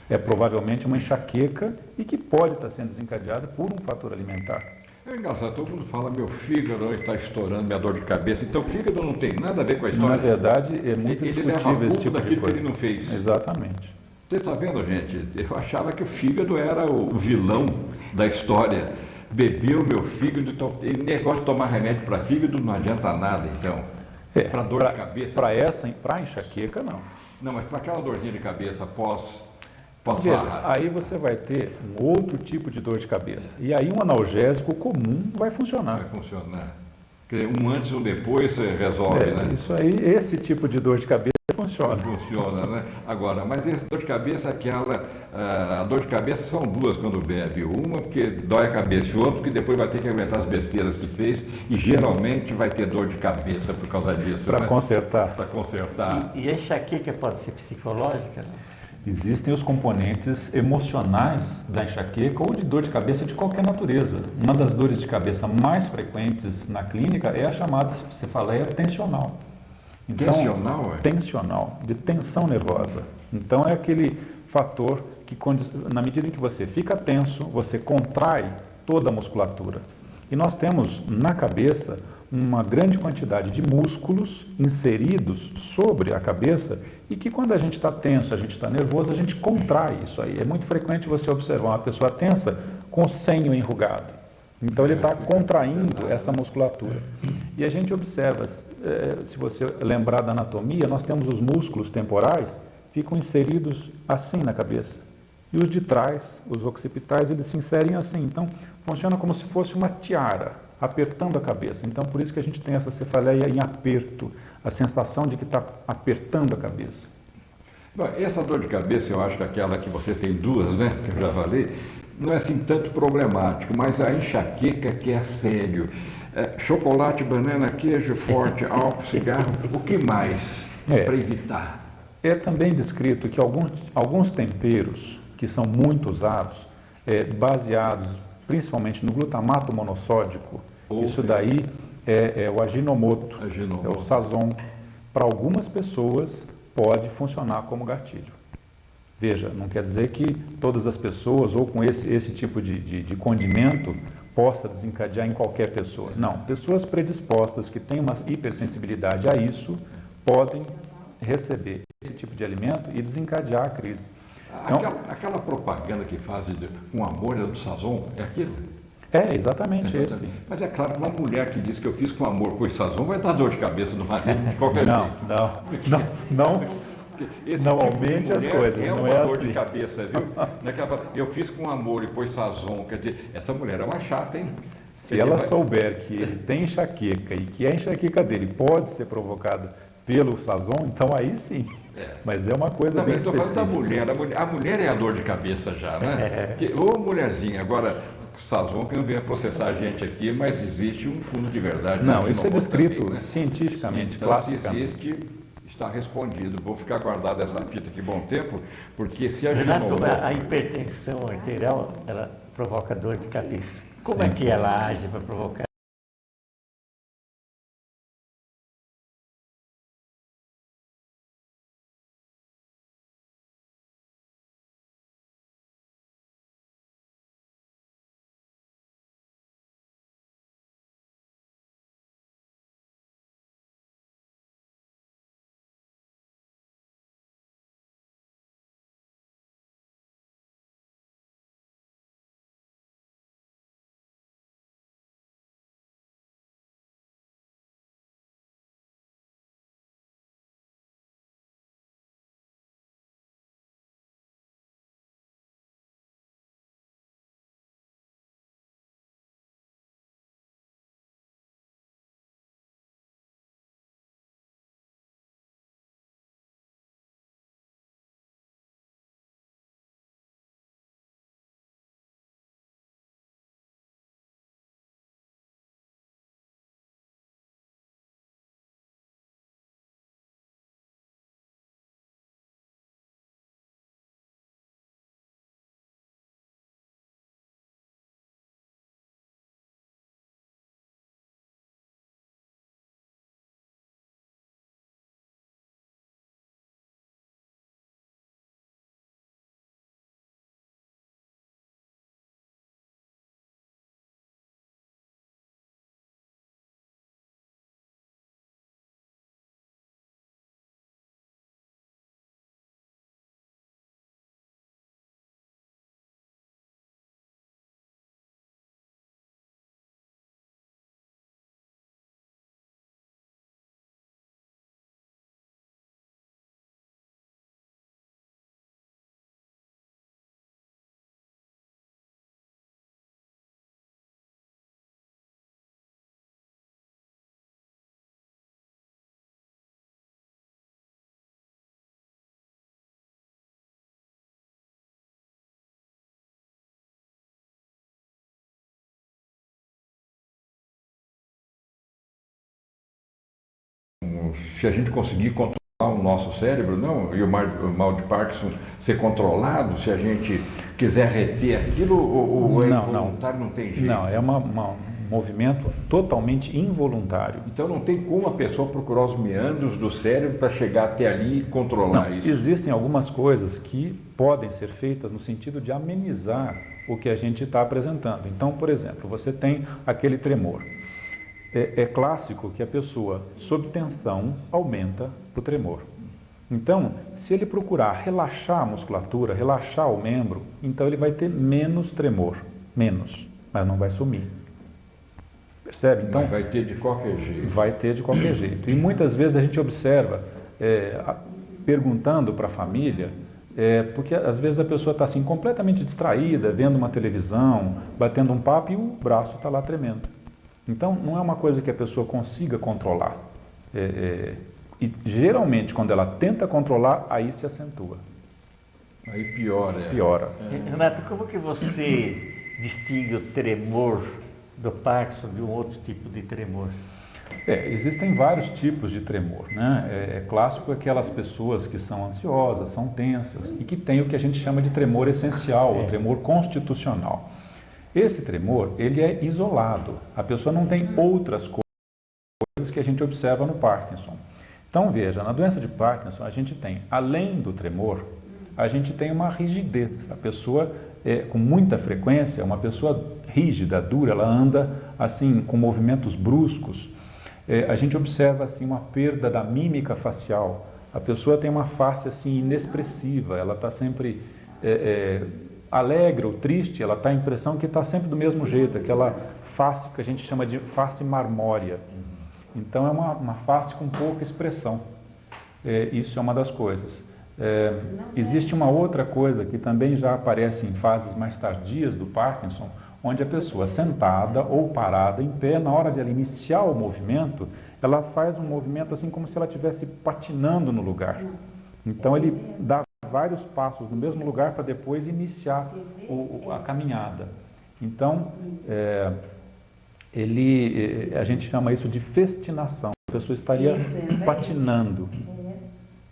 É provavelmente uma enxaqueca e que pode estar sendo desencadeada por um fator alimentar. É engraçado, todo mundo fala, meu fígado está estourando, minha dor de cabeça. Então o fígado não tem nada a ver com a história. Na verdade, é muito ele discutível esse tipo de daquilo coisa. que ele não fez. Exatamente. Você está vendo, gente? Eu achava que o fígado era o vilão da história. Bebi o meu fígado, e negócio de tomar remédio para fígado não adianta nada, então. Para dor de cabeça. Para enxaqueca, não. Não, mas para aquela dorzinha de cabeça aí você vai ter um outro tipo de dor de cabeça. E aí um analgésico comum vai funcionar. Vai funcionar. Um antes ou depois resolve, né? Isso aí, esse tipo de dor de cabeça funciona. Funciona, né? Agora, mas essa dor de cabeça, a dor de cabeça são duas quando bebe. Uma porque dói a cabeça e outra porque depois vai ter que aguentar as besteiras que fez e geralmente vai ter dor de cabeça por causa disso. Para consertar. Para consertar. E a enxaqueca pode ser psicológica, né? Existem os componentes emocionais da enxaqueca ou de dor de cabeça de qualquer natureza. Uma das dores de cabeça mais frequentes na clínica é a chamada cefaleia tensional. Então, tensional? Tensional, de tensão nervosa. Então é aquele fator que, na medida em que você fica tenso, você contrai toda a musculatura. E nós temos na cabeça uma grande quantidade de músculos inseridos sobre a cabeça e que quando a gente está tenso, a gente está nervoso, a gente contrai isso aí. É muito frequente você observar uma pessoa tensa com o senho enrugado. Então ele está contraindo essa musculatura. E a gente observa, se você lembrar da anatomia, nós temos os músculos temporais, ficam inseridos assim na cabeça. E os de trás, os occipitais, eles se inserem assim. Então funciona como se fosse uma tiara, apertando a cabeça. Então, por isso que a gente tem essa cefaleia em aperto, a sensação de que está apertando a cabeça. Bom, essa dor de cabeça, eu acho que aquela que você tem duas, né, que eu já falei, não é assim tanto problemático, mas a enxaqueca que é sério. Chocolate, banana, queijo forte, álcool, cigarro, o que mais para evitar? É também descrito que alguns temperos que são muito usados, baseados principalmente no glutamato monossódico, isso daí é o aginomoto, é o sazon. Para algumas pessoas pode funcionar como gatilho. Veja, não quer dizer que todas as pessoas ou com esse tipo de condimento possa desencadear em qualquer pessoa. Não, pessoas predispostas que têm uma hipersensibilidade a isso podem receber esse tipo de alimento e desencadear a crise. Aquela propaganda que fazem com amor do Sazon, é aquilo? É, exatamente esse. Mas é claro, uma mulher que diz que eu fiz com amor com o Sazon vai dar dor de cabeça no marido de qualquer jeito. Não aumente as coisas. É não uma é dor assim. de cabeça, viu? Eu fiz com amor e pôs Sazon, quer dizer, essa mulher é uma chata, hein? Se ela souber que ele tem enxaqueca e que a enxaqueca dele pode ser provocada pelo Sazon, então aí sim. Mas é uma coisa bem específica. Estou falando da mulher. A mulher é a dor de cabeça já, né? Ô mulherzinha, agora, Sazon que não venha processar a gente aqui, mas existe um fundo de verdade. Não, isso é descrito cientificamente, então, classicamente. Se existe, está respondido. Vou ficar guardado essa fita aqui bom tempo, porque se a Renato, a hipertensão arterial, ela provoca dor de cabeça. Como é que ela age para provocar? se a gente conseguir controlar o nosso cérebro, não, e o mal de Parkinson ser controlado, se a gente quiser reter aquilo, ou é involuntário, não tem jeito? Não, é um movimento totalmente involuntário. Então não tem como a pessoa procurar os meandros do cérebro para chegar até ali e controlar isso? Existem algumas coisas que podem ser feitas no sentido de amenizar o que a gente está apresentando. Então, por exemplo, você tem aquele tremor. É clássico que a pessoa, sob tensão, aumenta o tremor. Então, se ele procurar relaxar a musculatura, relaxar o membro, então ele vai ter menos tremor, menos, mas não vai sumir. Percebe? Então, mas vai ter de qualquer jeito. Vai ter de qualquer jeito. E muitas vezes a gente observa, perguntando para a família, porque às vezes a pessoa está assim completamente distraída, vendo uma televisão, batendo um papo e o braço está lá tremendo. Então, não é uma coisa que a pessoa consiga controlar. E geralmente, quando ela tenta controlar, aí se acentua. Aí piora. Piora. Renato, como que você distingue o tremor do Parkinson de um outro tipo de tremor? Existem vários tipos de tremor, né? É clássico aquelas pessoas que são ansiosas, são tensas e que têm o que a gente chama de tremor essencial, o tremor constitucional. Esse tremor, ele é isolado. A pessoa não tem outras coisas que a gente observa no Parkinson. Então, veja, na doença de Parkinson, a gente tem, além do tremor, a gente tem uma rigidez. A pessoa, com muita frequência, uma pessoa rígida, dura, ela anda assim, com movimentos bruscos. A gente observa assim, uma perda da mímica facial. A pessoa tem uma face assim, inexpressiva, ela está sempre alegre ou triste, ela está a impressão que está sempre do mesmo jeito, aquela face que a gente chama de face marmórea. Então é uma face com pouca expressão. Isso é uma das coisas. Existe uma outra coisa que também já aparece em fases mais tardias do Parkinson, onde a pessoa sentada ou parada em pé, na hora de ela iniciar o movimento, ela faz um movimento assim como se ela estivesse patinando no lugar. Então ele dá vários passos no mesmo lugar para depois iniciar a caminhada. Então, a gente chama isso de festinação. A pessoa estaria patinando.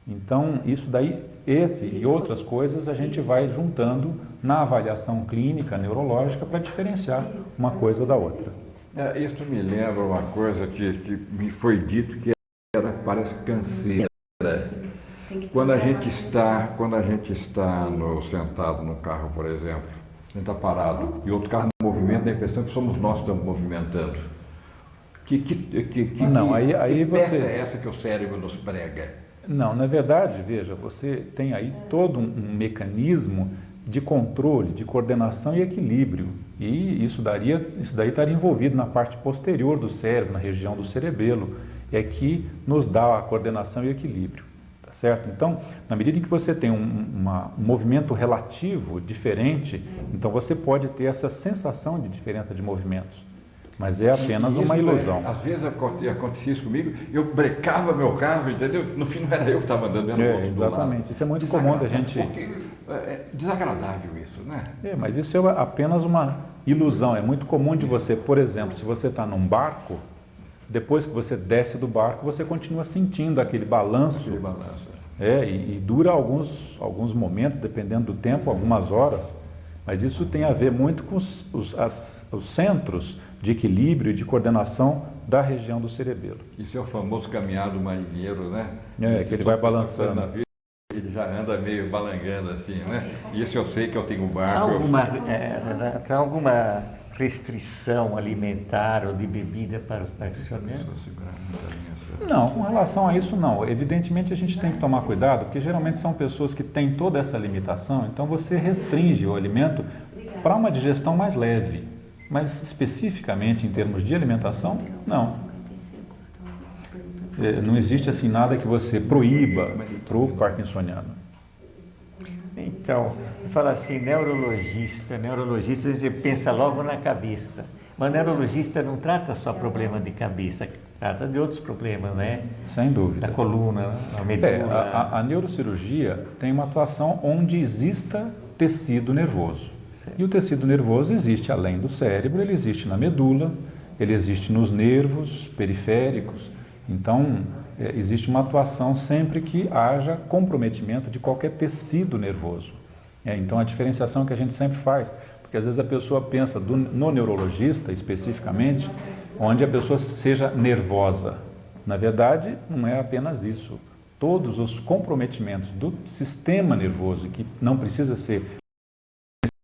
Então, isso daí, esse e outras coisas, a gente vai juntando na avaliação clínica, neurológica, para diferenciar uma coisa da outra. Isso me lembra uma coisa que me foi dito que parece canseira. Quando a gente está sentado no carro, por exemplo, a gente está parado e outro carro movimenta, dá a impressão que somos nós que estamos movimentando. Que peça é essa que o cérebro nos prega? Não, na verdade, veja, você tem aí todo um mecanismo de controle, de coordenação e equilíbrio. E isso daí estaria envolvido na parte posterior do cérebro, na região do cerebelo, que nos dá a coordenação e equilíbrio. Tá certo? Então, na medida em que você tem um movimento relativo diferente, então você pode ter essa sensação de diferença de movimentos. Mas é apenas uma ilusão. Às vezes acontecia isso comigo, eu brecava meu carro, entendeu? No fim não era eu que estava andando, era o outro do lado. Exatamente. Isso é muito comum da gente... É desagradável isso, né? Mas isso é apenas uma ilusão. É muito comum de você, por exemplo, se você está num barco, depois que você desce do barco, você continua sentindo aquele balanço. E dura alguns momentos, dependendo do tempo, algumas horas. Mas isso tem a ver muito com os centros de equilíbrio e de coordenação da região do cerebelo. Isso é o famoso caminhar do marinheiro, né? Que ele vai balançando. Ele já anda meio balangando assim, né? Isso eu sei que eu tenho um barco. Há alguma restrição alimentar ou de bebida para os parkinsonianos? Não, com relação a isso não. Evidentemente a gente tem que tomar cuidado, porque geralmente são pessoas que têm toda essa limitação, então você restringe o alimento para uma digestão mais leve. Mas especificamente em termos de alimentação, não. Não existe assim nada que você proíba para o parkinsoniano. Então, fala assim, neurologista, você pensa logo na cabeça. Mas neurologista não trata só problema de cabeça, trata de outros problemas, né? Sem dúvida. Da coluna, a medula. A neurocirurgia tem uma atuação onde exista tecido nervoso. E o tecido nervoso existe além do cérebro, ele existe na medula, ele existe nos nervos periféricos. Então, existe uma atuação sempre que haja comprometimento de qualquer tecido nervoso. Então, a diferenciação que a gente sempre faz, porque às vezes a pessoa pensa no neurologista especificamente, onde a pessoa seja nervosa. Na verdade, não é apenas isso. Todos os comprometimentos do sistema nervoso, que não precisa ser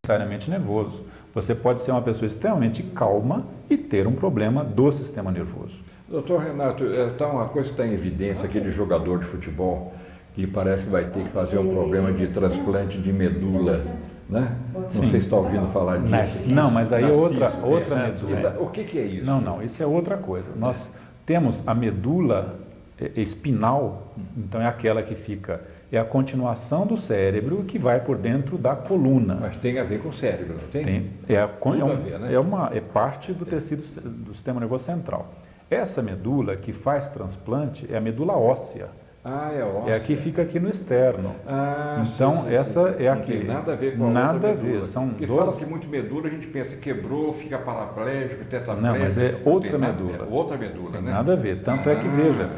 necessariamente nervoso, você pode ser uma pessoa extremamente calma e ter um problema do sistema nervoso. Doutor Renato, tá uma coisa que está em evidência, aquele jogador de futebol que parece que vai ter que fazer um problema de transplante de medula, né? Não sei se está ouvindo falar disso. Não, mas aí é outra medula. O que é isso? Não, isso é outra coisa. Nós temos a medula espinal, então é aquela que fica, é a continuação do cérebro que vai por dentro da coluna. Mas tem a ver com o cérebro, não tem? É parte do tecido do sistema nervoso central. Essa medula que faz transplante é a medula óssea. É óssea. É a que fica aqui no externo. Então, sim. essa é a que... Não tem nada a ver com a nada outra a ver. medula. São porque dois... fala-se muito medula, a gente pensa quebrou, fica paraplégico, tetraplégico. Não, mas é outra medula. É outra medula, tem né? Nada a ver. Tanto é que, veja,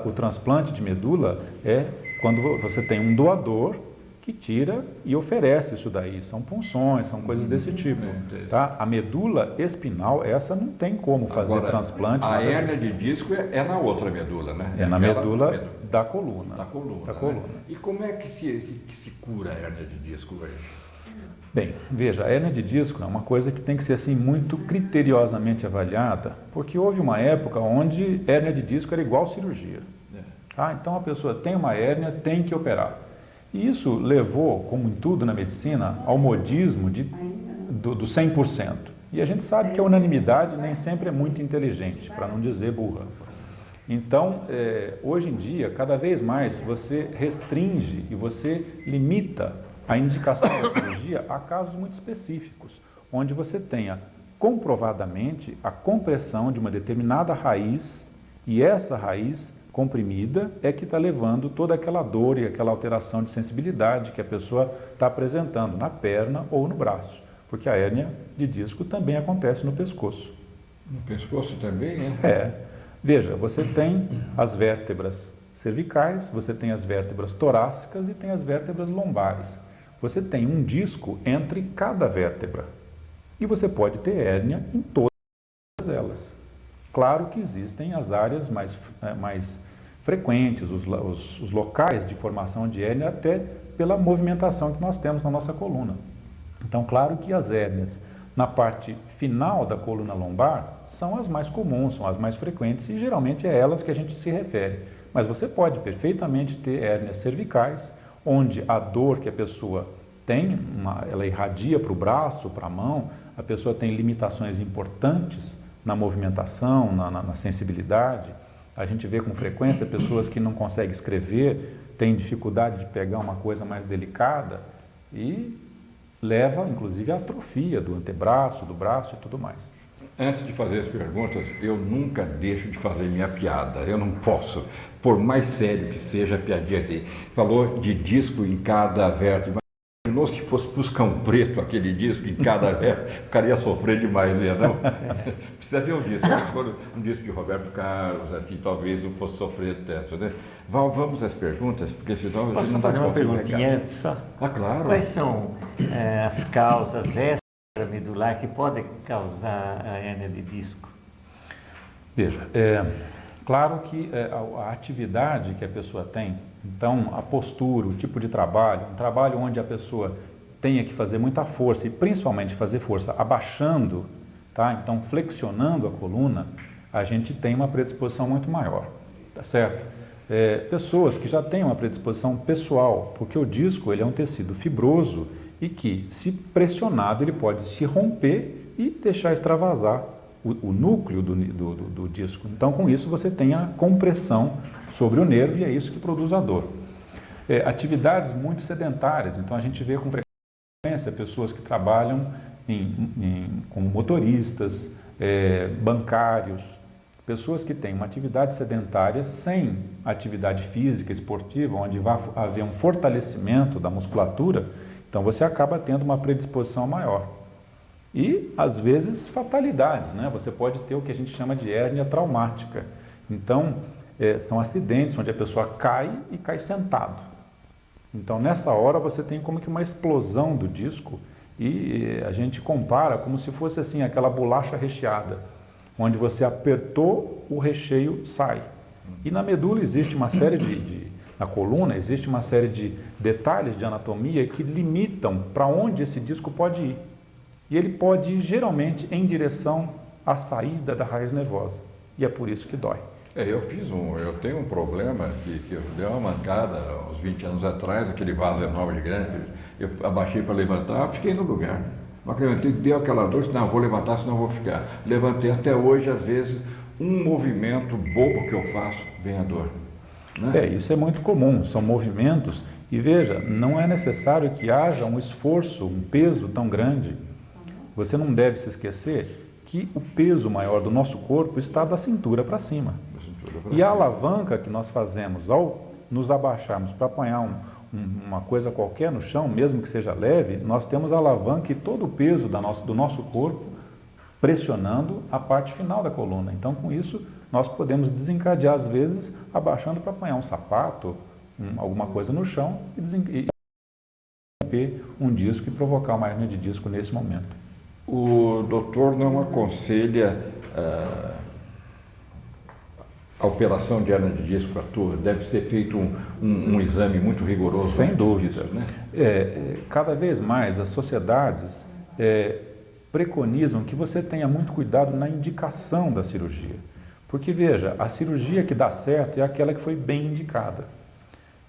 o transplante de medula é quando você tem um doador que tira e oferece isso daí. São punções, são coisas desse tipo. Tá? A medula espinal, essa não tem como fazer transplante. A hérnia de disco é na outra medula, né? É na medula da coluna. Da coluna. Né? E como é que se cura a hérnia de disco hoje? Bem, veja, a hérnia de disco é uma coisa que tem que ser assim muito criteriosamente avaliada, porque houve uma época onde hérnia de disco era igual cirurgia. Tá? Então a pessoa tem uma hérnia, tem que operar. E isso levou, como em tudo na medicina, ao modismo do 100%. E a gente sabe que a unanimidade nem sempre é muito inteligente, para não dizer burra. Então, hoje em dia, cada vez mais você restringe e você limita a indicação da cirurgia a casos muito específicos, onde você tenha comprovadamente a compressão de uma determinada raiz e essa raiz comprimida é que está levando toda aquela dor e aquela alteração de sensibilidade que a pessoa está apresentando na perna ou no braço, porque a hérnia de disco também acontece no pescoço. No pescoço também, né? Veja, você tem as vértebras cervicais, você tem as vértebras torácicas e tem as vértebras lombares. Você tem um disco entre cada vértebra e você pode ter hérnia em todas elas. Claro que existem as áreas mais frequentes, os locais de formação de hérnia, até pela movimentação que nós temos na nossa coluna. Então, claro que as hérnias na parte final da coluna lombar são as mais comuns, são as mais frequentes e geralmente é elas que a gente se refere. Mas você pode perfeitamente ter hérnias cervicais, onde a dor que a pessoa tem, ela irradia para o braço, para a mão, a pessoa tem limitações importantes na movimentação, na sensibilidade. A gente vê com frequência pessoas que não conseguem escrever, têm dificuldade de pegar uma coisa mais delicada e leva, inclusive, à atrofia do antebraço, do braço e tudo mais. Antes de fazer as perguntas, eu nunca deixo de fazer minha piada. Eu não posso, por mais sério que seja a piadinha dele. Falou de disco em cada vértebra. Imaginou se fosse Fuscão Preto aquele disco em cada vértebra? O cara ia sofrer demais, né? Não? Precisa ver um disco. Se for um disco de Roberto Carlos, assim, talvez não fosse sofrer tanto, né? Vamos às perguntas, porque senão... Posso fazer uma perguntinha antes só? Claro. Quais são as causas extramedular que podem causar a hérnia de disco? Veja, claro que a atividade que a pessoa tem, então a postura, o tipo de trabalho, um trabalho onde a pessoa tenha que fazer muita força e principalmente fazer força abaixando, tá? Então flexionando a coluna, a gente tem uma predisposição muito maior, tá certo? Pessoas que já têm uma predisposição pessoal, porque o disco ele é um tecido fibroso e que, se pressionado, ele pode se romper e deixar extravasar o núcleo do disco. Então, com isso, você tem a compressão sobre o nervo e é isso que produz a dor. Atividades muito sedentárias, então a gente vê com frequência pessoas que trabalham como motoristas, bancários, pessoas que têm uma atividade sedentária sem atividade física, esportiva, onde vai haver um fortalecimento da musculatura, então você acaba tendo uma predisposição maior. E, às vezes, fatalidades, né? Você pode ter o que a gente chama de hérnia traumática. Então, são acidentes onde a pessoa cai e cai sentado. Então, nessa hora, você tem como que uma explosão do disco e a gente compara como se fosse assim, aquela bolacha recheada, onde você apertou, o recheio sai. E na medula existe uma série na coluna, existe uma série de detalhes de anatomia que limitam para onde esse disco pode ir. E ele pode ir, geralmente, em direção à saída da raiz nervosa. E é por isso que dói. Eu tenho um problema que eu dei uma mancada uns 20 anos atrás, aquele vaso enorme de grande, eu abaixei para levantar, fiquei no lugar. Mas que eu levantei, deu aquela dor, disse, não, vou levantar, senão vou ficar. Levantei até hoje, às vezes, um movimento bobo que eu faço, vem a dor. Né? Isso é muito comum, são movimentos, e veja, não é necessário que haja um esforço, um peso tão grande. Você não deve se esquecer que o peso maior do nosso corpo está da cintura para cima. E a alavanca que nós fazemos ao nos abaixarmos para apanhar uma coisa qualquer no chão, mesmo que seja leve, nós temos a alavanca e todo o peso do nosso corpo pressionando a parte final da coluna. Então, com isso, nós podemos desencadear, às vezes, abaixando para apanhar um sapato, alguma coisa no chão e romper um disco e provocar uma hernia de disco nesse momento. O doutor não aconselha a operação de hernia de disco para tua? Deve ser feito um exame muito rigoroso. Sem dúvida. Né? Cada vez mais as sociedades preconizam que você tenha muito cuidado na indicação da cirurgia. Porque, veja, a cirurgia que dá certo é aquela que foi bem indicada.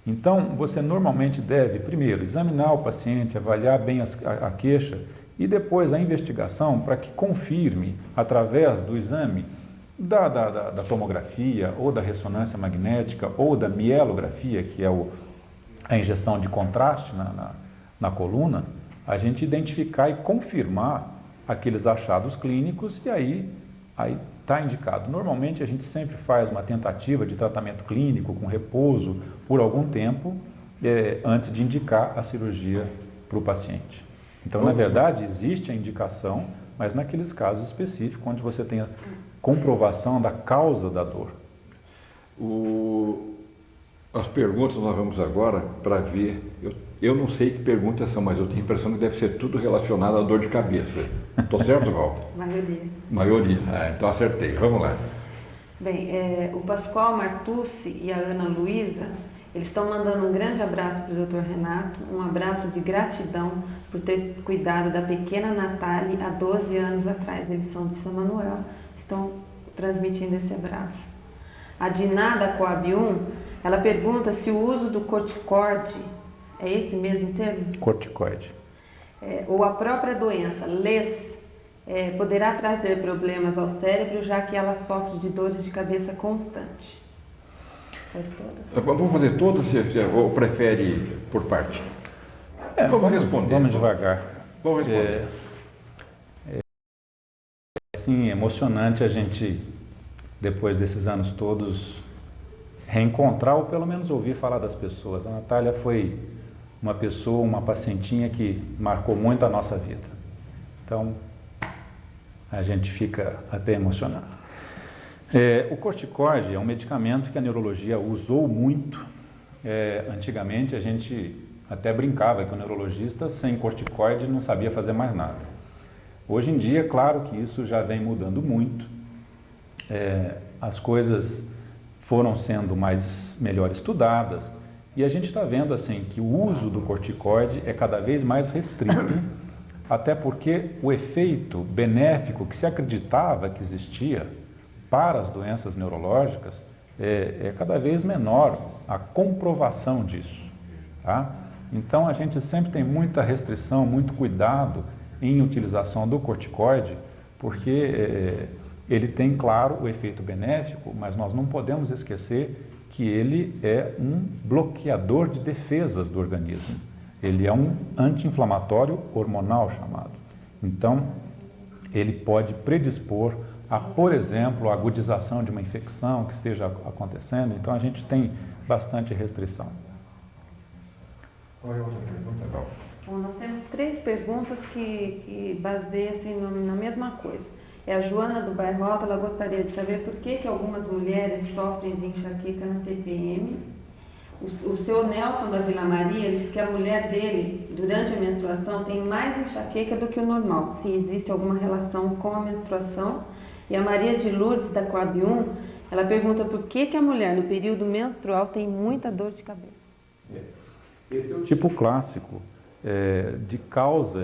Então, você normalmente deve, primeiro, examinar o paciente, avaliar bem a queixa e depois a investigação para que confirme, através do exame da tomografia ou da ressonância magnética ou da mielografia, que é a injeção de contraste na coluna, a gente identificar e confirmar aqueles achados clínicos e aí está indicado. Normalmente a gente sempre faz uma tentativa de tratamento clínico com repouso por algum tempo antes de indicar a cirurgia para o paciente. Então, na verdade, existe a indicação, mas naqueles casos específicos onde você tem a comprovação da causa da dor. As perguntas nós vamos agora para ver. Eu não sei que perguntas são, mas eu tenho a impressão que deve ser tudo relacionado à dor de cabeça. Estou certo, Val? Maioria. Então acertei. Vamos lá. Bem, o Pascoal Martucci e a Ana Luísa, eles estão mandando um grande abraço para o Dr. Renato, um abraço de gratidão por ter cuidado da pequena Natália há 12 anos atrás. Eles são de São Manuel, estão transmitindo esse abraço. A Diná da Coab 1, ela pergunta se o uso do corticoide, é esse mesmo termo? Corticoide. Ou a própria doença, LES, poderá trazer problemas ao cérebro, já que ela sofre de dores de cabeça constante. Faz todas? Vamos fazer todas ou prefere por parte? Vamos responder. Vamos devagar. Vamos responder. Sim, emocionante a gente, depois desses anos todos, reencontrar ou pelo menos ouvir falar das pessoas. A Natália foi uma pessoa, uma pacientinha que marcou muito a nossa vida. Então, a gente fica até emocionado. O corticoide é um medicamento que a neurologia usou muito. Antigamente a gente até brincava que o neurologista sem corticoide não sabia fazer mais nada. Hoje em dia, claro que isso já vem mudando muito. As coisas foram sendo melhor estudadas e a gente está vendo assim que o uso do corticoide é cada vez mais restrito, até porque o efeito benéfico que se acreditava que existia para as doenças neurológicas é cada vez menor a comprovação disso. Tá? Então a gente sempre tem muita restrição, muito cuidado em utilização do corticoide, porque ele tem, claro, o efeito benéfico, mas nós não podemos esquecer que ele é um bloqueador de defesas do organismo. Ele é um anti-inflamatório hormonal chamado. Então, ele pode predispor a, por exemplo, a agudização de uma infecção que esteja acontecendo. Então, a gente tem bastante restrição. Qual é a outra pergunta, Bom, nós temos 3 perguntas que baseiam assim, na mesma coisa. É a Joana do Bairro Alto, ela gostaria de saber por que algumas mulheres sofrem de enxaqueca na TPM. O seu Nelson da Vila Maria diz que a mulher dele, durante a menstruação, tem mais enxaqueca do que o normal, se existe alguma relação com a menstruação. E a Maria de Lourdes, da Coab 1, ela pergunta por que a mulher, no período menstrual, tem muita dor de cabeça. Esse é o tipo clássico de causa